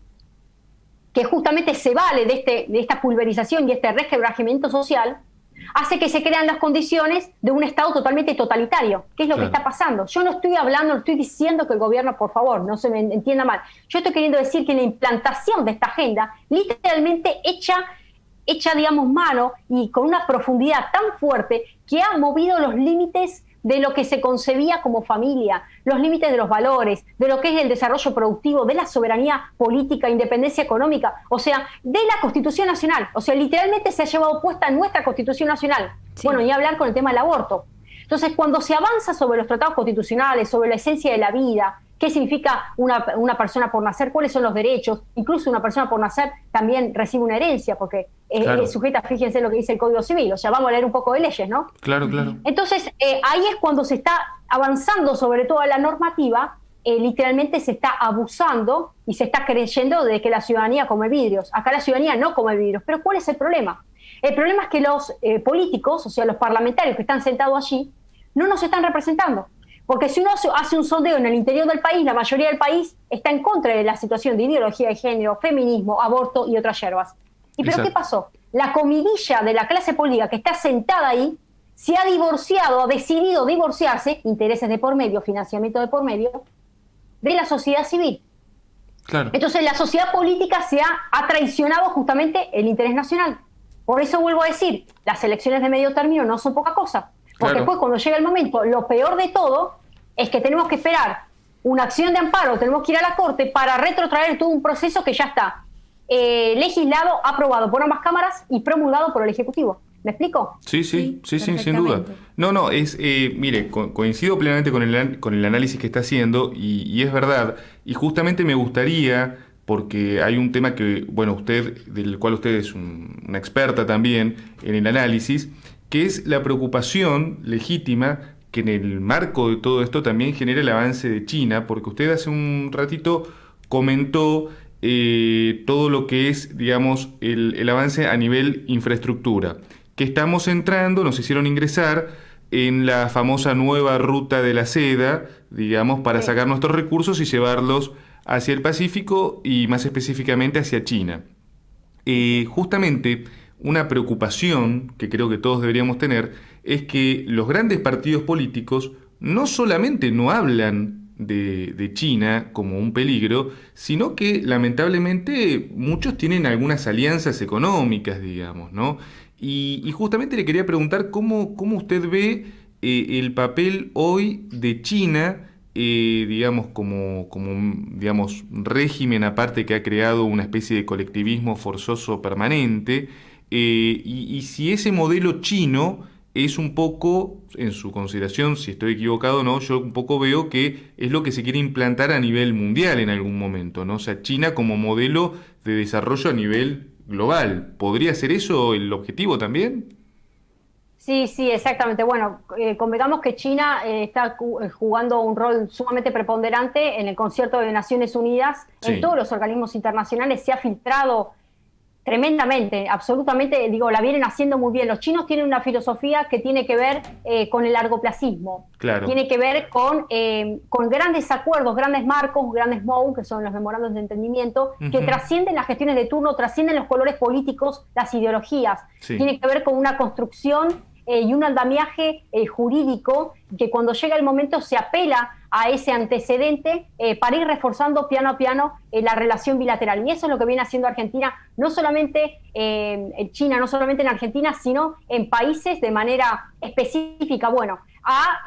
que justamente se vale de esta pulverización y este resquebrajamiento social, hace que se crean las condiciones de un Estado totalmente totalitario, que es lo que está pasando. Yo no estoy hablando, no estoy diciendo que el gobierno, por favor, no se me entienda mal. Yo estoy queriendo decir que la implantación de esta agenda, literalmente hecha, digamos, mano y con una profundidad tan fuerte que ha movido los límites de lo que se concebía como familia, los límites de los valores, de lo que es el desarrollo productivo, de la soberanía política, independencia económica, o sea, de la Constitución Nacional. O sea, literalmente se ha llevado puesta nuestra Constitución Nacional. Sí. Bueno, ni hablar con el tema del aborto. Entonces, cuando se avanza sobre los tratados constitucionales, sobre la esencia de la vida, qué significa una persona por nacer, cuáles son los derechos. Incluso una persona por nacer también recibe una herencia, porque es sujeta, fíjense lo que dice el Código Civil, o sea, vamos a leer un poco de leyes, ¿no? Claro, claro. Entonces, ahí es cuando se está avanzando sobre toda la normativa, literalmente se está abusando y se está creyendo de que la ciudadanía come vidrios. Acá la ciudadanía no come vidrios, pero ¿cuál es el problema? El problema es que los políticos, o sea, los parlamentarios que están sentados allí, no nos están representando. Porque si uno hace un sondeo en el interior del país, la mayoría del país está en contra de la situación de ideología de género, feminismo, aborto y otras hierbas. ¿Y pero qué pasó? La comidilla de la clase política que está sentada ahí se ha divorciado, ha decidido divorciarse, intereses de por medio, financiamiento de por medio, de la sociedad civil. Claro. Entonces la sociedad política ha traicionado justamente el interés nacional. Por eso vuelvo a decir, las elecciones de medio término no son poca cosa. Porque después cuando llega el momento, lo peor de todo es que tenemos que esperar una acción de amparo, tenemos que ir a la Corte para retrotraer todo un proceso que ya está legislado, aprobado por ambas cámaras y promulgado por el Ejecutivo. ¿Me explico? Sí, sin duda. No, mire, coincido plenamente con el análisis que está haciendo y es verdad. Y justamente me gustaría, porque hay un tema que, bueno, del cual usted es una experta también en el análisis, que es la preocupación legítima que en el marco de todo esto también genera el avance de China, porque usted hace un ratito comentó todo lo que es, digamos, el avance a nivel infraestructura, que estamos entrando, nos hicieron ingresar en la famosa nueva ruta de la seda, digamos, para sacar nuestros recursos y llevarlos hacia el Pacífico y más específicamente hacia China. Justamente una preocupación que creo que todos deberíamos tener es que los grandes partidos políticos no solamente no hablan de China como un peligro, sino que lamentablemente muchos tienen algunas alianzas económicas, digamos, ¿no? Y justamente le quería preguntar cómo usted ve el papel hoy de China, digamos, como digamos, régimen aparte que ha creado una especie de colectivismo forzoso permanente, y si ese modelo chino es un poco, en su consideración, si estoy equivocado o no, yo un poco veo que es lo que se quiere implantar a nivel mundial en algún momento, ¿no? O sea, China como modelo de desarrollo a nivel global. ¿Podría ser eso el objetivo también? Sí, exactamente. Bueno, convengamos que China está jugando un rol sumamente preponderante en el concierto de Naciones Unidas, en todos los organismos internacionales, se ha filtrado tremendamente, absolutamente, la vienen haciendo muy bien. Los chinos tienen una filosofía que tiene que ver con el largoplacismo, tiene que ver con grandes acuerdos, grandes marcos, grandes MOU, que son los memorandos de entendimiento, que trascienden las gestiones de turno, trascienden los colores políticos, las ideologías. Tiene que ver con una construcción y un andamiaje jurídico que cuando llega el momento se apela a ese antecedente para ir reforzando piano a piano la relación bilateral. Y eso es lo que viene haciendo Argentina, no solamente en China, no solamente en Argentina, sino en países de manera específica. Bueno, ha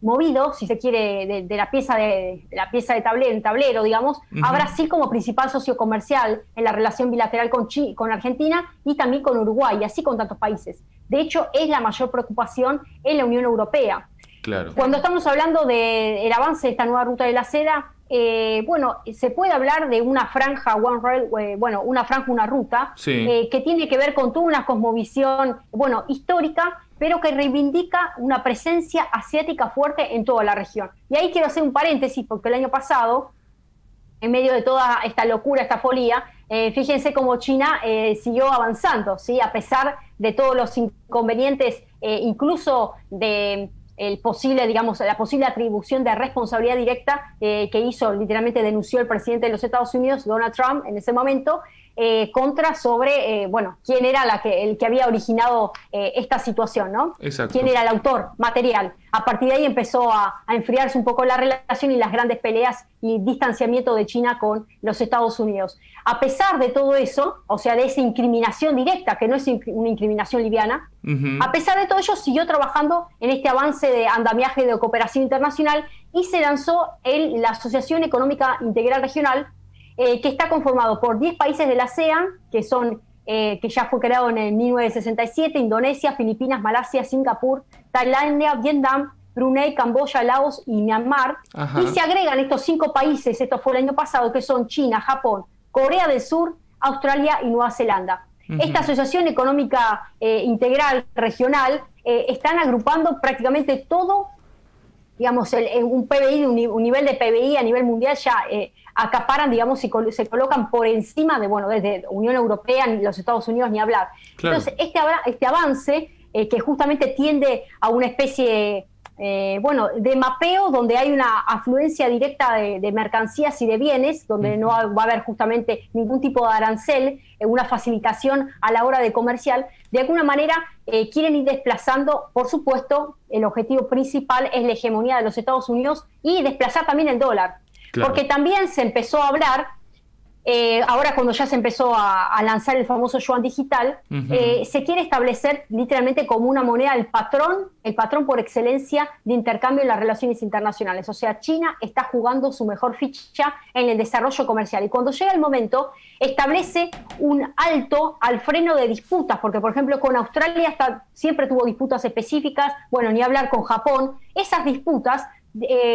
movido, si se quiere, de la pieza de tablero, digamos, a Brasil como principal socio comercial en la relación bilateral con Argentina y también con Uruguay, y así con tantos países. De hecho, es la mayor preocupación en la Unión Europea. Claro. Cuando estamos hablando del avance de esta nueva ruta de la seda, se puede hablar de una franja, una franja, una ruta, que tiene que ver con toda una cosmovisión, histórica, pero que reivindica una presencia asiática fuerte en toda la región. Y ahí quiero hacer un paréntesis, porque el año pasado, en medio de toda esta locura, esta folía, fíjense cómo China siguió avanzando, ¿sí? A pesar de todos los inconvenientes, incluso de la posible atribución de responsabilidad directa que hizo, literalmente denunció el presidente de los Estados Unidos, Donald Trump, en ese momento, sobre quién era el que había originado esta situación, ¿no? Exacto. Quién era el autor material. A partir de ahí empezó a enfriarse un poco la relación y las grandes peleas y distanciamiento de China con los Estados Unidos. A pesar de todo eso, o sea, de esa incriminación directa, que no es una incriminación liviana, a pesar de todo ello siguió trabajando en este avance de andamiaje de cooperación internacional y se lanzó la Asociación Económica Integral Regional, que está conformado por 10 países de la ASEAN, que ya fue creado en el 1967, Indonesia, Filipinas, Malasia, Singapur, Tailandia, Vietnam, Brunei, Camboya, Laos y Myanmar. Ajá. Y se agregan estos 5 países, esto fue el año pasado, que son China, Japón, Corea del Sur, Australia y Nueva Zelanda. Esta asociación económica integral regional están agrupando prácticamente todo, digamos, un PBI, un nivel de PBI a nivel mundial ya acaparan, digamos, y se colocan por encima de, bueno, desde Unión Europea, ni los Estados Unidos, ni hablar. Claro. Entonces, este avance que justamente tiende a una especie de mapeo donde hay una afluencia directa de mercancías y de bienes, donde no va a haber justamente ningún tipo de arancel, una facilitación a la hora de comercial. De alguna manera quieren ir desplazando, por supuesto, el objetivo principal es la hegemonía de los Estados Unidos y desplazar también el dólar. Claro. Porque también se empezó a hablar, ahora cuando ya se empezó a lanzar el famoso yuan digital, se quiere establecer literalmente como una moneda el patrón por excelencia de intercambio en las relaciones internacionales. O sea, China está jugando su mejor ficha en el desarrollo comercial. Y cuando llega el momento, establece un alto al freno de disputas, porque por ejemplo con Australia siempre tuvo disputas específicas, bueno, ni hablar con Japón. Esas disputas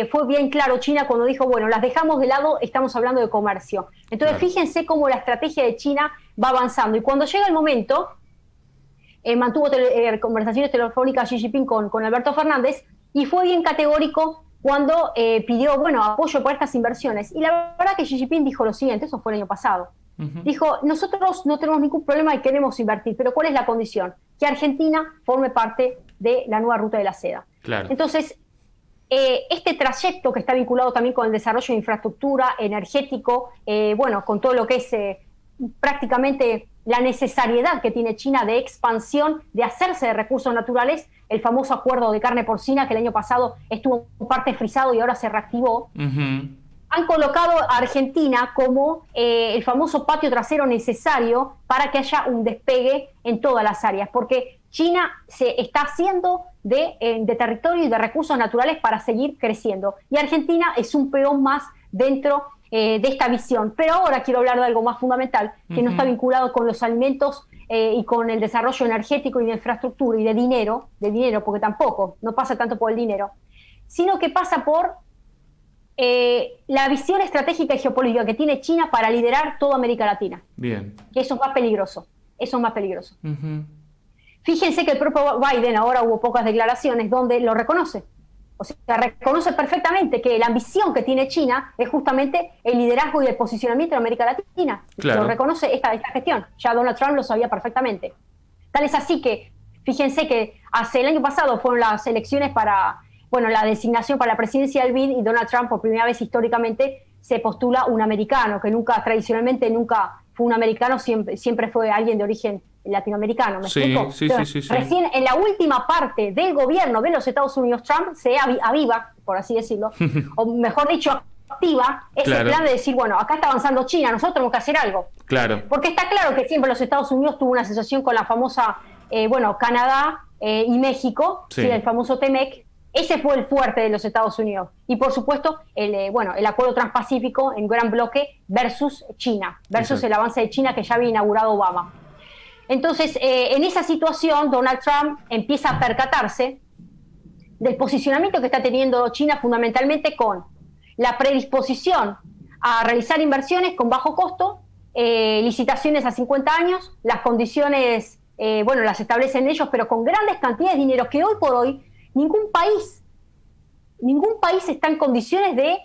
fue bien claro China cuando dijo, bueno, las dejamos de lado, estamos hablando de comercio. Entonces, fíjense cómo la estrategia de China va avanzando. Y cuando llega el momento, mantuvo conversaciones telefónicas Xi Jinping con Alberto Fernández, y fue bien categórico cuando pidió, bueno, apoyo para estas inversiones. Y la verdad que Xi Jinping dijo lo siguiente, eso fue el año pasado. Dijo, nosotros no tenemos ningún problema y queremos invertir, pero ¿cuál es la condición? Que Argentina forme parte de la nueva ruta de la seda. Claro. Entonces, este trayecto que está vinculado también con el desarrollo de infraestructura energético, con todo lo que es prácticamente la necesariedad que tiene China de expansión, de hacerse de recursos naturales, el famoso acuerdo de carne porcina que el año pasado estuvo en parte frisado y ahora se reactivó, han colocado a Argentina como el famoso patio trasero necesario para que haya un despegue en todas las áreas, porque China se está haciendo de territorio y de recursos naturales para seguir creciendo. Y Argentina es un peón más dentro de esta visión. Pero ahora quiero hablar de algo más fundamental, que no está vinculado con los alimentos y con el desarrollo energético y de infraestructura y de dinero, porque tampoco, no pasa tanto por el dinero, sino que pasa por la visión estratégica y geopolítica que tiene China para liderar toda América Latina. Bien. Que eso es más peligroso. Fíjense que el propio Biden, ahora hubo pocas declaraciones donde lo reconoce. O sea, reconoce perfectamente que la ambición que tiene China es justamente el liderazgo y el posicionamiento de América Latina. Claro. Lo reconoce esta gestión. Ya Donald Trump lo sabía perfectamente. Tal es así que, fíjense que hace el año pasado fueron las elecciones para, la designación para la presidencia del BID, y Donald Trump por primera vez históricamente se postula un americano, que tradicionalmente nunca fue un americano, siempre fue alguien de origen latinoamericano, ¿me explico? Sí. Recién en la última parte del gobierno de los Estados Unidos, Trump se aviva, por así decirlo, o mejor dicho, activa ese plan de decir, bueno, acá está avanzando China, nosotros tenemos que hacer algo. Claro. Porque está claro que siempre los Estados Unidos tuvo una asociación con la famosa, Canadá y México, el famoso TEMEC. Ese fue el fuerte de los Estados Unidos. Y por supuesto, el acuerdo transpacífico en gran bloque versus China, versus el avance de China que ya había inaugurado Obama. Entonces, en esa situación, Donald Trump empieza a percatarse del posicionamiento que está teniendo China, fundamentalmente con la predisposición a realizar inversiones con bajo costo, licitaciones a 50 años, las condiciones, las establecen ellos, pero con grandes cantidades de dinero que hoy por hoy ningún país está en condiciones de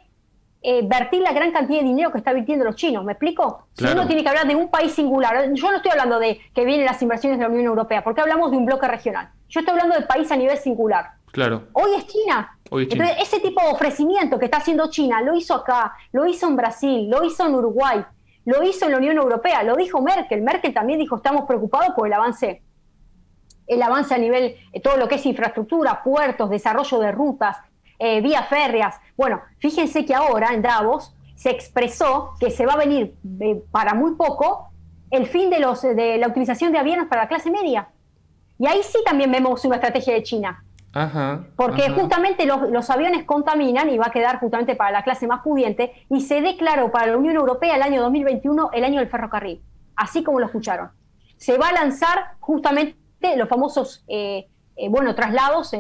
vertir la gran cantidad de dinero que está virtiendo los chinos, ¿me explico? Claro. Si uno tiene que hablar de un país singular, yo no estoy hablando de que vienen las inversiones de la Unión Europea, porque hablamos de un bloque regional. Yo estoy hablando del país a nivel singular. Claro. Hoy es China. Entonces, ese tipo de ofrecimiento que está haciendo China, lo hizo acá, lo hizo en Brasil, lo hizo en Uruguay, lo hizo en la Unión Europea, lo dijo Merkel. Merkel también dijo, estamos preocupados por el avance a nivel, todo lo que es infraestructura, puertos, desarrollo de rutas, vías férreas. Bueno, fíjense que ahora en Davos se expresó que se va a venir para muy poco el fin de la utilización de aviones para la clase media. Y ahí sí también vemos una estrategia de China. Porque justamente los aviones contaminan y va a quedar justamente para la clase más pudiente, y se declaró para la Unión Europea el año 2021 el año del ferrocarril, así como lo escucharon. Se va a lanzar justamente los famosos traslados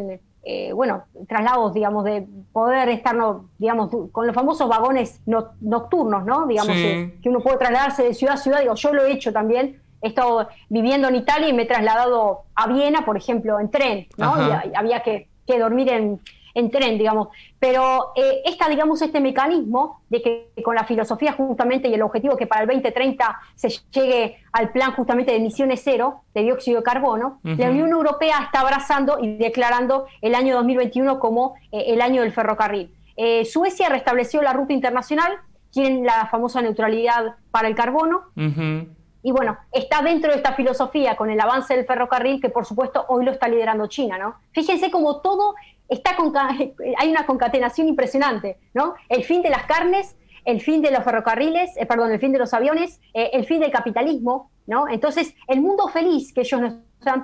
traslados, digamos, de poder estar, digamos, con los famosos vagones nocturnos, ¿no? Digamos, sí. que uno puede trasladarse de ciudad a ciudad. Digo, yo lo he hecho también. He estado viviendo en Italia y me he trasladado a Viena, por ejemplo, en tren, ¿no? Y había que dormir en tren, digamos. Pero digamos, este mecanismo de que con la filosofía justamente y el objetivo que para el 2030 se llegue al plan justamente de emisiones cero de dióxido de carbono, la Unión Europea está abrazando y declarando el año 2021 como el año del ferrocarril. Suecia restableció la ruta internacional, tienen la famosa neutralidad para el carbono, y bueno, está dentro de esta filosofía con el avance del ferrocarril que por supuesto hoy lo está liderando China, ¿no? Fíjense cómo todo hay una concatenación impresionante, ¿no? El fin de las carnes, el fin de los ferrocarriles, el fin de los aviones, el fin del capitalismo, ¿no? Entonces, el mundo feliz que ellos nos están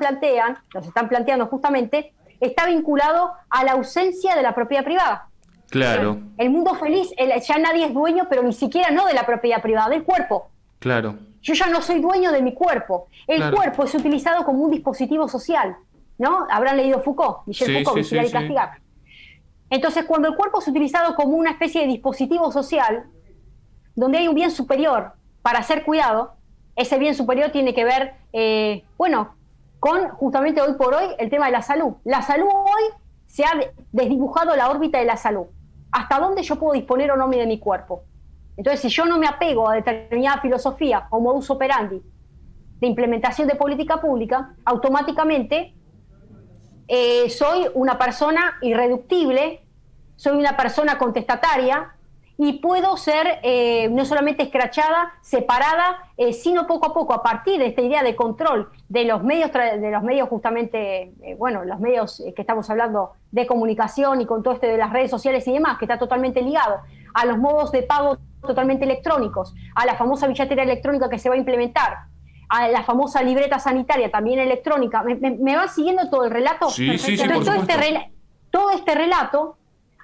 planteando justamente, está vinculado a la ausencia de la propiedad privada. Claro. El mundo feliz, ya nadie es dueño, pero ni siquiera no de la propiedad privada, del cuerpo. Claro. Yo ya no soy dueño de mi cuerpo. El cuerpo es utilizado como un dispositivo social, ¿no? Habrán leído Foucault, Michel Foucault, Vigilar y Castigar. Entonces, cuando el cuerpo es utilizado como una especie de dispositivo social, donde hay un bien superior para ser cuidado, ese bien superior tiene que ver, con justamente hoy por hoy el tema de la salud. La salud hoy se ha desdibujado la órbita de la salud. ¿Hasta dónde yo puedo disponer o no de mi cuerpo? Entonces, si yo no me apego a determinada filosofía o modus operandi de implementación de política pública, automáticamente soy una persona irreductible, soy una persona contestataria y puedo ser no solamente escrachada, separada, sino poco a poco, a partir de esta idea de control de los medios justamente, los medios que estamos hablando de comunicación y con todo esto de las redes sociales y demás, que está totalmente ligado a los modos de pago totalmente electrónicos, a la famosa billetera electrónica que se va a implementar, a la famosa libreta sanitaria también electrónica. ¿Me van siguiendo todo el relato? Sí, entonces, todo este relato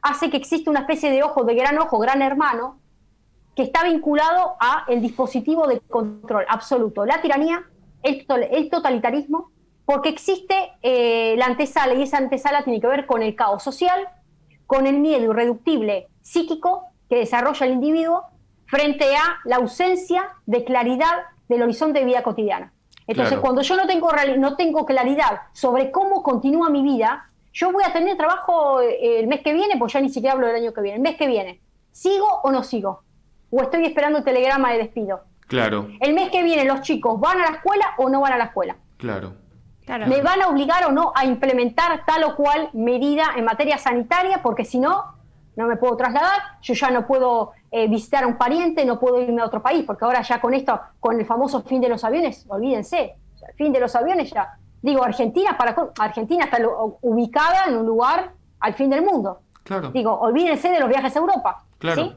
hace que exista una especie de gran hermano, que está vinculado a el dispositivo de control absoluto, la tiranía, el totalitarismo, porque existe la antesala, y esa antesala tiene que ver con el caos social, con el miedo irreductible psíquico que desarrolla el individuo frente a la ausencia de claridad del horizonte de vida cotidiana. Entonces, cuando yo no tengo claridad sobre cómo continúa mi vida, yo voy a tener trabajo el mes que viene, pues ya ni siquiera hablo del año que viene, el mes que viene. ¿Sigo o no sigo? ¿O estoy esperando el telegrama de despido? Claro. El mes que viene los chicos, ¿van a la escuela o no van a la escuela? Claro. ¿Me van a obligar o no a implementar tal o cual medida en materia sanitaria? Porque si no, no me puedo trasladar, yo ya no puedo visitar a un pariente, no puedo irme a otro país, porque ahora ya con esto, con el famoso fin de los aviones, olvídense, o sea, el fin de los aviones ya, digo, Argentina está ubicada en un lugar al fin del mundo. Claro. Digo, olvídense de los viajes a Europa. Claro. ¿Sí?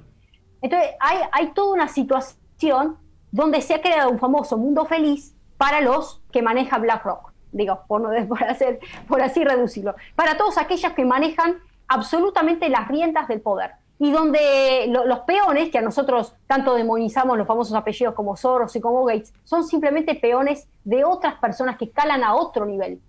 Entonces, hay toda una situación donde se ha creado un famoso mundo feliz para los que maneja BlackRock, digo, por así reducirlo, para todos aquellos que manejan absolutamente las riendas del poder, y donde los peones, que a nosotros tanto demonizamos los famosos apellidos como Soros y como Gates, son simplemente peones de otras personas que escalan a otro nivel,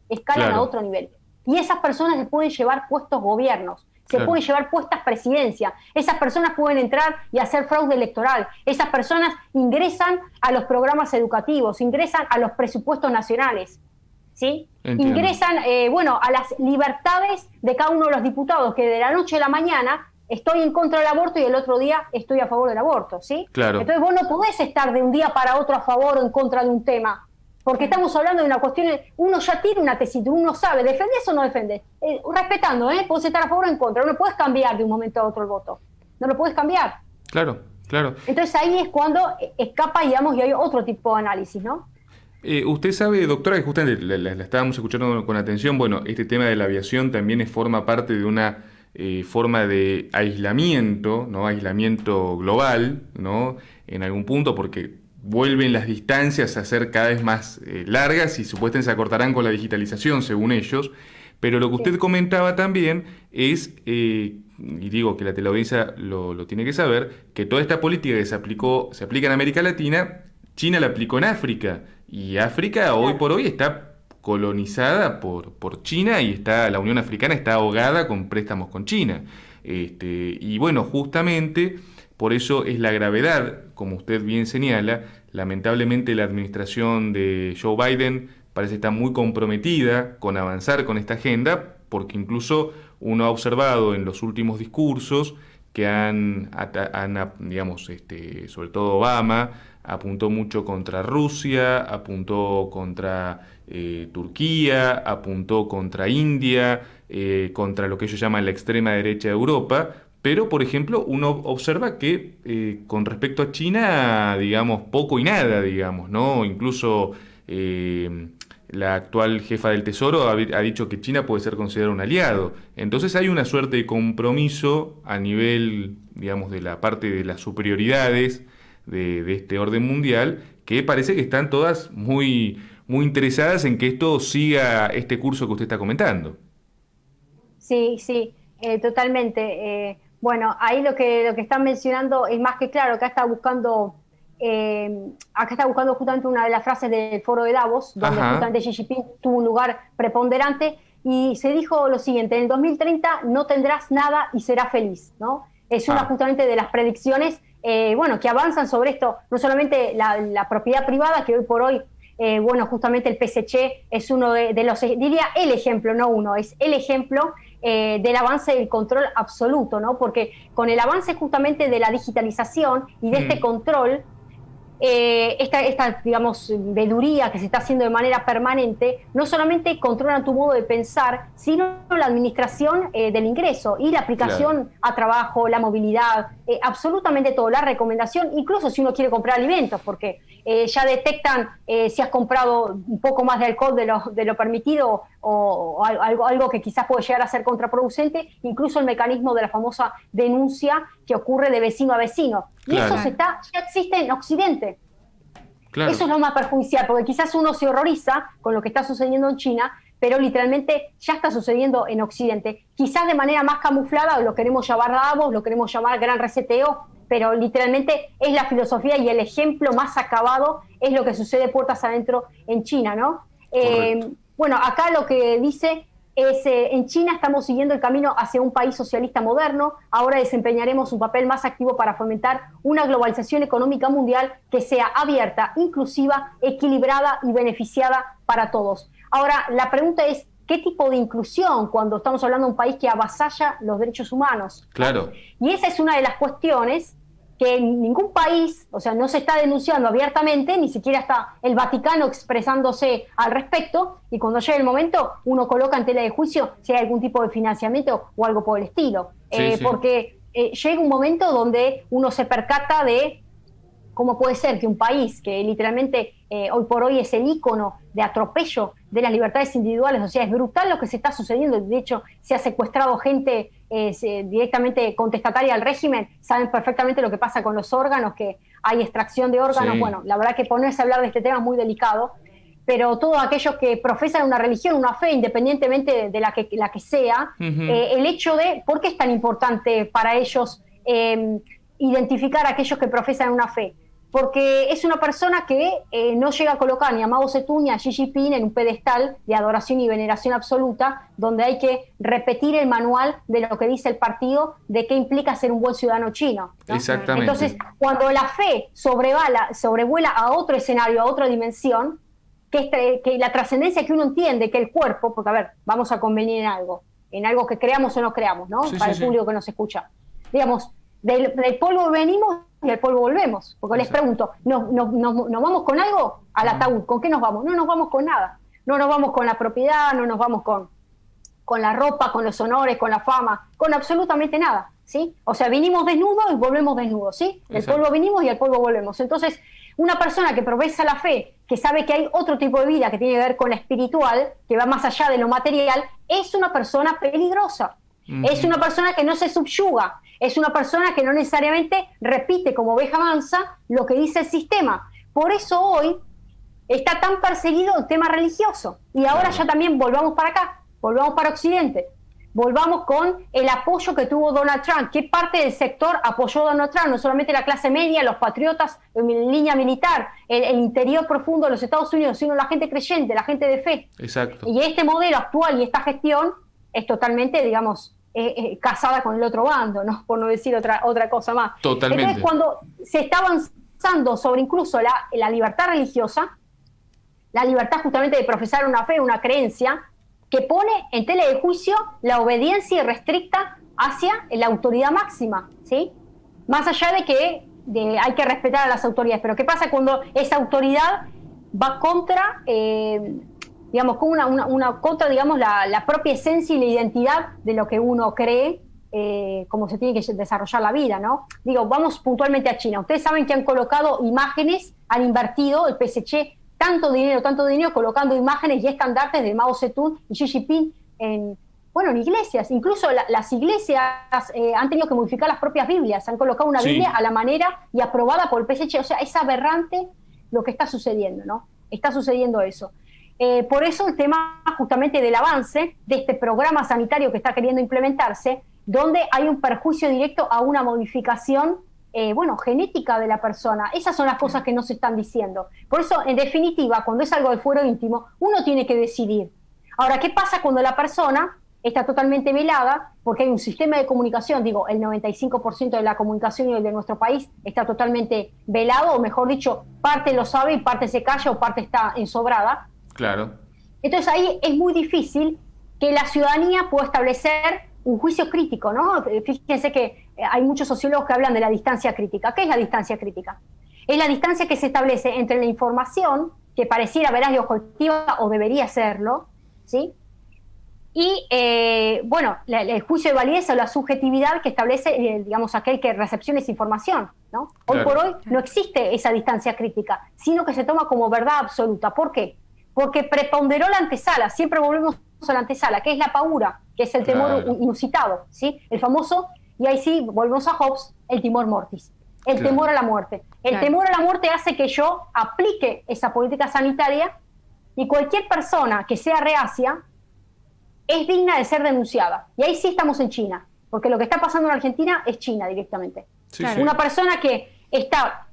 y esas personas se pueden llevar puestos gobiernos, se pueden llevar puestas presidencias, esas personas pueden entrar y hacer fraude electoral, esas personas ingresan a los programas educativos, ingresan a los presupuestos nacionales, ¿sí? Entiendo. Ingresan a las libertades de cada uno de los diputados, que de la noche a la mañana estoy en contra del aborto y el otro día estoy a favor del aborto, ¿sí? Claro. Entonces vos no podés estar de un día para otro a favor o en contra de un tema, porque estamos hablando de una cuestión, uno ya tiene una tesitura, uno sabe, ¿defendés o no defendés? Respetando, podés estar a favor o en contra, no puedes cambiar de un momento a otro el voto, no lo puedes cambiar. Claro. Entonces ahí es cuando escapa, digamos, y hay otro tipo de análisis, ¿no? Usted sabe, doctora, que justamente la estábamos escuchando con atención, este tema de la aviación también forma parte de una forma de aislamiento, ¿no? Aislamiento global, ¿no? En algún punto, porque vuelven las distancias a ser cada vez más largas y supuestamente se acortarán con la digitalización, según ellos. Pero lo que usted comentaba también es, y digo que la teleaudiencia lo tiene que saber, que toda esta política que se aplica en América Latina, China la aplicó en África. Y África hoy por hoy está colonizada por China y la Unión Africana está ahogada con préstamos con China. Y bueno, justamente por eso es la gravedad, como usted bien señala. Lamentablemente la administración de Joe Biden parece estar muy comprometida con avanzar con esta agenda, porque incluso uno ha observado en los últimos discursos que digamos, sobre todo Obama, apuntó mucho contra Rusia, apuntó contra Turquía, apuntó contra India, contra lo que ellos llaman la extrema derecha de Europa, pero, por ejemplo, uno observa que con respecto a China, digamos, poco y nada, digamos, ¿no? Incluso la actual jefa del Tesoro ha dicho que China puede ser considerado un aliado. Entonces hay una suerte de compromiso a nivel, digamos, de la parte de las superioridades de este orden mundial, que parece que están todas muy, muy interesadas en que esto siga este curso que usted está comentando. Sí, sí, totalmente. Bueno, ahí lo que están mencionando es más que claro. Acá está buscando justamente una de las frases del foro de Davos, donde justamente Xi Jinping tuvo un lugar preponderante, y se dijo lo siguiente: en el 2030 no tendrás nada y serás feliz, ¿no? Es una justamente de las predicciones que avanzan sobre esto, no solamente la propiedad privada, que hoy por hoy, justamente el PSC es uno de los, diría el ejemplo, no uno, es el ejemplo del avance del control absoluto, ¿no? Porque con el avance justamente de la digitalización y de este control, esta digamos, veeduría que se está haciendo de manera permanente, no solamente controlan tu modo de pensar, sino la administración del ingreso y la aplicación a trabajo, la movilidad, absolutamente todo, la recomendación, incluso si uno quiere comprar alimentos, porque ya detectan si has comprado un poco más de alcohol de lo permitido o algo que quizás puede llegar a ser contraproducente, incluso el mecanismo de la famosa denuncia que ocurre de vecino a vecino. Y eso ya existe en Occidente. Claro. Eso es lo más perjudicial, porque quizás uno se horroriza con lo que está sucediendo en China, pero literalmente ya está sucediendo en Occidente. Quizás de manera más camuflada, lo queremos llamar Davos, lo queremos llamar gran reseteo, pero literalmente es la filosofía y el ejemplo más acabado es lo que sucede puertas adentro en China, ¿no? Bueno, acá lo que dice es, en China estamos siguiendo el camino hacia un país socialista moderno. Ahora desempeñaremos un papel más activo para fomentar una globalización económica mundial que sea abierta, inclusiva, equilibrada y beneficiada para todos. Ahora, la pregunta es, ¿qué tipo de inclusión cuando estamos hablando de un país que avasalla los derechos humanos? Claro. Y esa es una de las cuestiones que en ningún país, o sea, no se está denunciando abiertamente, ni siquiera está el Vaticano expresándose al respecto, y cuando llega el momento uno coloca en tela de juicio si hay algún tipo de financiamiento o algo por el estilo. Porque llega un momento donde uno se percata de cómo puede ser que un país que literalmente hoy por hoy es el ícono de atropello de las libertades individuales, o sea, es brutal lo que se está sucediendo. De hecho, se ha secuestrado gente directamente contestataria al régimen, saben perfectamente lo que pasa con los órganos, que hay extracción de órganos. Bueno, la verdad que ponerse a hablar de este tema es muy delicado, pero todos aquellos que profesan una religión, una fe, independientemente de la que sea, el hecho de, ¿por qué es tan importante para ellos identificar a aquellos que profesan una fe? Porque es una persona que no llega a colocar ni a Mao Zedong ni a Xi Jinping en un pedestal de adoración y veneración absoluta, donde hay que repetir el manual de lo que dice el partido de qué implica ser un buen ciudadano chino, ¿no? Exactamente. Entonces, cuando la fe sobrevuela a otro escenario, a otra dimensión, que la trascendencia que uno entiende que el cuerpo, porque a ver, vamos a convenir en algo que creamos o no creamos, ¿no? Para el público que nos escucha. Digamos, del polvo venimos y al polvo volvemos. Porque les pregunto, ¿nos vamos con algo al ataúd? ¿Con qué nos vamos? No nos vamos con nada. No nos vamos con la propiedad, no nos vamos con la ropa, con los honores, con la fama, con absolutamente nada, ¿sí? O sea, vinimos desnudos y volvemos desnudos, ¿sí? Del polvo vinimos y al polvo volvemos. Entonces, una persona que profesa la fe, que sabe que hay otro tipo de vida que tiene que ver con la espiritual, que va más allá de lo material, es una persona peligrosa. Es una persona que no se subyuga, es una persona que no necesariamente repite como oveja mansa lo que dice el sistema. Por eso hoy está tan perseguido el tema religioso. Y ahora ya también volvamos para acá, volvamos para Occidente. volvamos con el apoyo que tuvo Donald Trump. ¿Qué parte del sector apoyó Donald Trump? No solamente la clase media, los patriotas, línea militar, el interior profundo de los Estados Unidos, sino la gente creyente, la gente de fe. Exacto. Y este modelo actual y esta gestión es totalmente, digamos, casada con el otro bando, ¿no? Por no decir otra cosa más. Totalmente. Entonces, cuando se está avanzando sobre incluso la libertad religiosa, la libertad justamente de profesar una fe, una creencia, que pone en tela de juicio la obediencia irrestricta hacia la autoridad máxima, ¿sí? Más allá de que hay que respetar a las autoridades, pero ¿qué pasa cuando esa autoridad va contra, digamos, con contra, digamos, la propia esencia y la identidad de lo que uno cree, cómo se tiene que desarrollar la vida, ¿no? Digo, vamos puntualmente a China. Ustedes saben que han colocado imágenes, han invertido el PSG tanto dinero, colocando imágenes y estandartes de Mao Zedong y Xi Jinping en iglesias. Incluso las iglesias han tenido que modificar las propias Biblias, han colocado una Biblia a la manera y aprobada por el PSG. O sea, es aberrante lo que está sucediendo, ¿no? Está sucediendo eso. Por eso el tema justamente del avance de este programa sanitario que está queriendo implementarse, donde hay un perjuicio directo a una modificación genética de la persona. Esas son las cosas que no se están diciendo. Por eso, en definitiva, cuando es algo del fuero íntimo, uno tiene que decidir. Ahora, ¿qué pasa cuando la persona está totalmente velada? Porque hay un sistema de comunicación, digo, el 95% de la comunicación y el de nuestro país está totalmente velado, o mejor dicho, parte lo sabe y parte se calla o parte está ensobrada. Claro. Entonces ahí es muy difícil que la ciudadanía pueda establecer un juicio crítico, ¿no? Fíjense que hay muchos sociólogos que hablan de la distancia crítica. ¿Qué es la distancia crítica? Es la distancia que se establece entre la información, que pareciera veraz y objetiva, o debería serlo, ¿sí? Y, el juicio de validez o la subjetividad que establece, digamos, aquel que recepciona esa información, ¿no? Hoy por hoy no existe esa distancia crítica, sino que se toma como verdad absoluta. ¿Por qué? Porque preponderó la antesala, siempre volvemos a la antesala, que es la paura, que es el temor inusitado, ¿sí? El famoso, y ahí sí, volvemos a Hobbes, el timor mortis, el temor a la muerte. El temor a la muerte hace que yo aplique esa política sanitaria y cualquier persona que sea reacia es digna de ser denunciada. Y ahí sí estamos en China, porque lo que está pasando en Argentina es China directamente. Sí, Una persona que está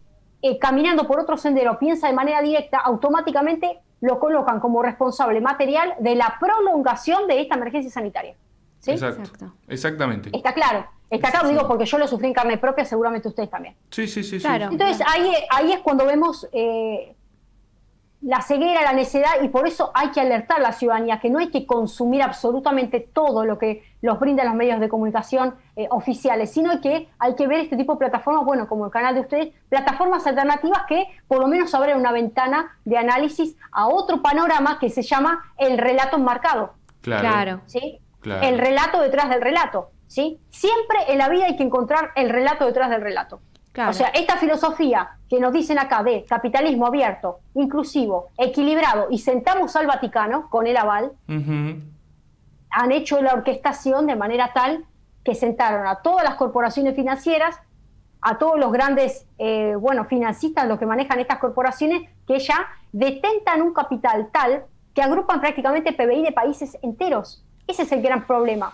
caminando por otro sendero, piensa de manera directa, automáticamente lo colocan como responsable material de la prolongación de esta emergencia sanitaria. ¿Sí? Exacto. Exactamente. Está claro, digo, porque yo lo sufrí en carne propia, seguramente ustedes también. Sí. Claro. Entonces ahí es cuando vemos la ceguera, la necedad, y por eso hay que alertar a la ciudadanía que no hay que consumir absolutamente todo lo que los brindan los medios de comunicación oficiales, sino que hay que ver este tipo de plataformas, como el canal de ustedes, plataformas alternativas que por lo menos abren una ventana de análisis a otro panorama que se llama el relato enmarcado. Claro. ¿Sí? Claro. El relato detrás del relato, ¿sí? Siempre en la vida hay que encontrar el relato detrás del relato. Claro. O sea, esta filosofía que nos dicen acá de capitalismo abierto, inclusivo, equilibrado, y sentamos al Vaticano con el aval, han hecho la orquestación de manera tal que sentaron a todas las corporaciones financieras, a todos los grandes financistas, los que manejan estas corporaciones, que ya detentan un capital tal que agrupan prácticamente PBI de países enteros. Ese es el gran problema,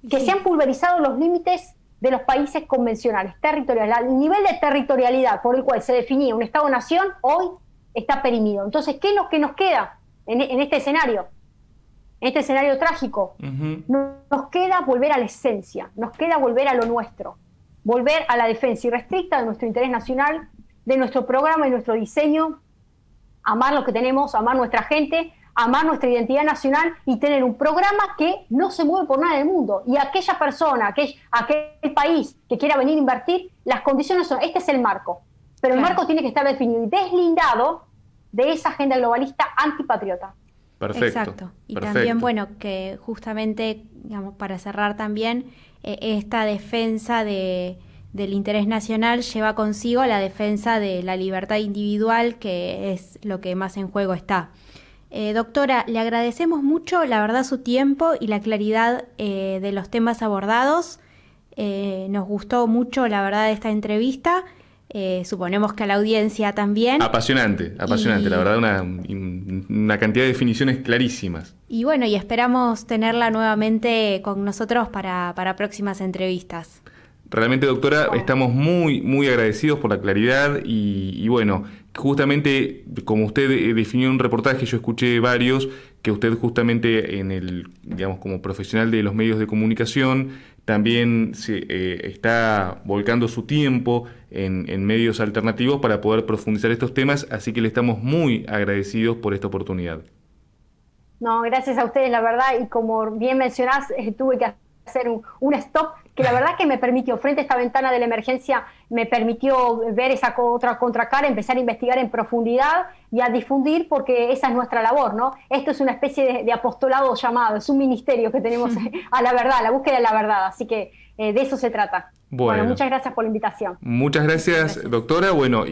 que se han pulverizado los límites de los países convencionales, territoriales. El nivel de territorialidad por el cual se definía un Estado-nación hoy está perimido. Entonces, ¿qué es lo que nos queda en este escenario? En este escenario trágico, nos queda volver a la esencia, nos queda volver a lo nuestro, volver a la defensa irrestricta de nuestro interés nacional, de nuestro programa y nuestro diseño, amar lo que tenemos, amar nuestra gente, amar nuestra identidad nacional y tener un programa que no se mueve por nada en el mundo. Y aquella persona, aquel país que quiera venir a invertir, las condiciones son, este es el marco, pero el marco tiene que estar definido y deslindado de esa agenda globalista antipatriota. Perfecto. Exacto. Y también, que justamente, digamos, para cerrar también, esta defensa del interés nacional lleva consigo la defensa de la libertad individual, que es lo que más en juego está. Doctora, le agradecemos mucho, la verdad, su tiempo y la claridad de los temas abordados. Nos gustó mucho, la verdad, esta entrevista. suponemos que a la audiencia también. Apasionante, la verdad, una cantidad de definiciones clarísimas. Y bueno, y esperamos tenerla nuevamente con nosotros para próximas entrevistas. Realmente, doctora, estamos muy, muy agradecidos por la claridad y bueno, justamente como usted definió en un reportaje, yo escuché varios, que usted justamente digamos, como profesional de los medios de comunicación, también está volcando su tiempo en medios alternativos para poder profundizar estos temas, así que le estamos muy agradecidos por esta oportunidad. No, gracias a ustedes, la verdad, y como bien mencionás, tuve que hacer un stop que la verdad que me permitió, frente a esta ventana de la emergencia, me permitió ver esa otra contracara, empezar a investigar en profundidad y a difundir, porque esa es nuestra labor, ¿no? Esto es una especie de apostolado llamado, es un ministerio que tenemos a la verdad, a la búsqueda de la verdad, así que de eso se trata. Bueno, muchas gracias por la invitación. Muchas gracias, doctora. Bueno,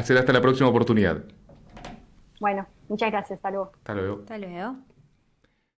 será hasta la próxima oportunidad. Bueno, muchas gracias. Hasta luego. Hasta luego. Hasta luego.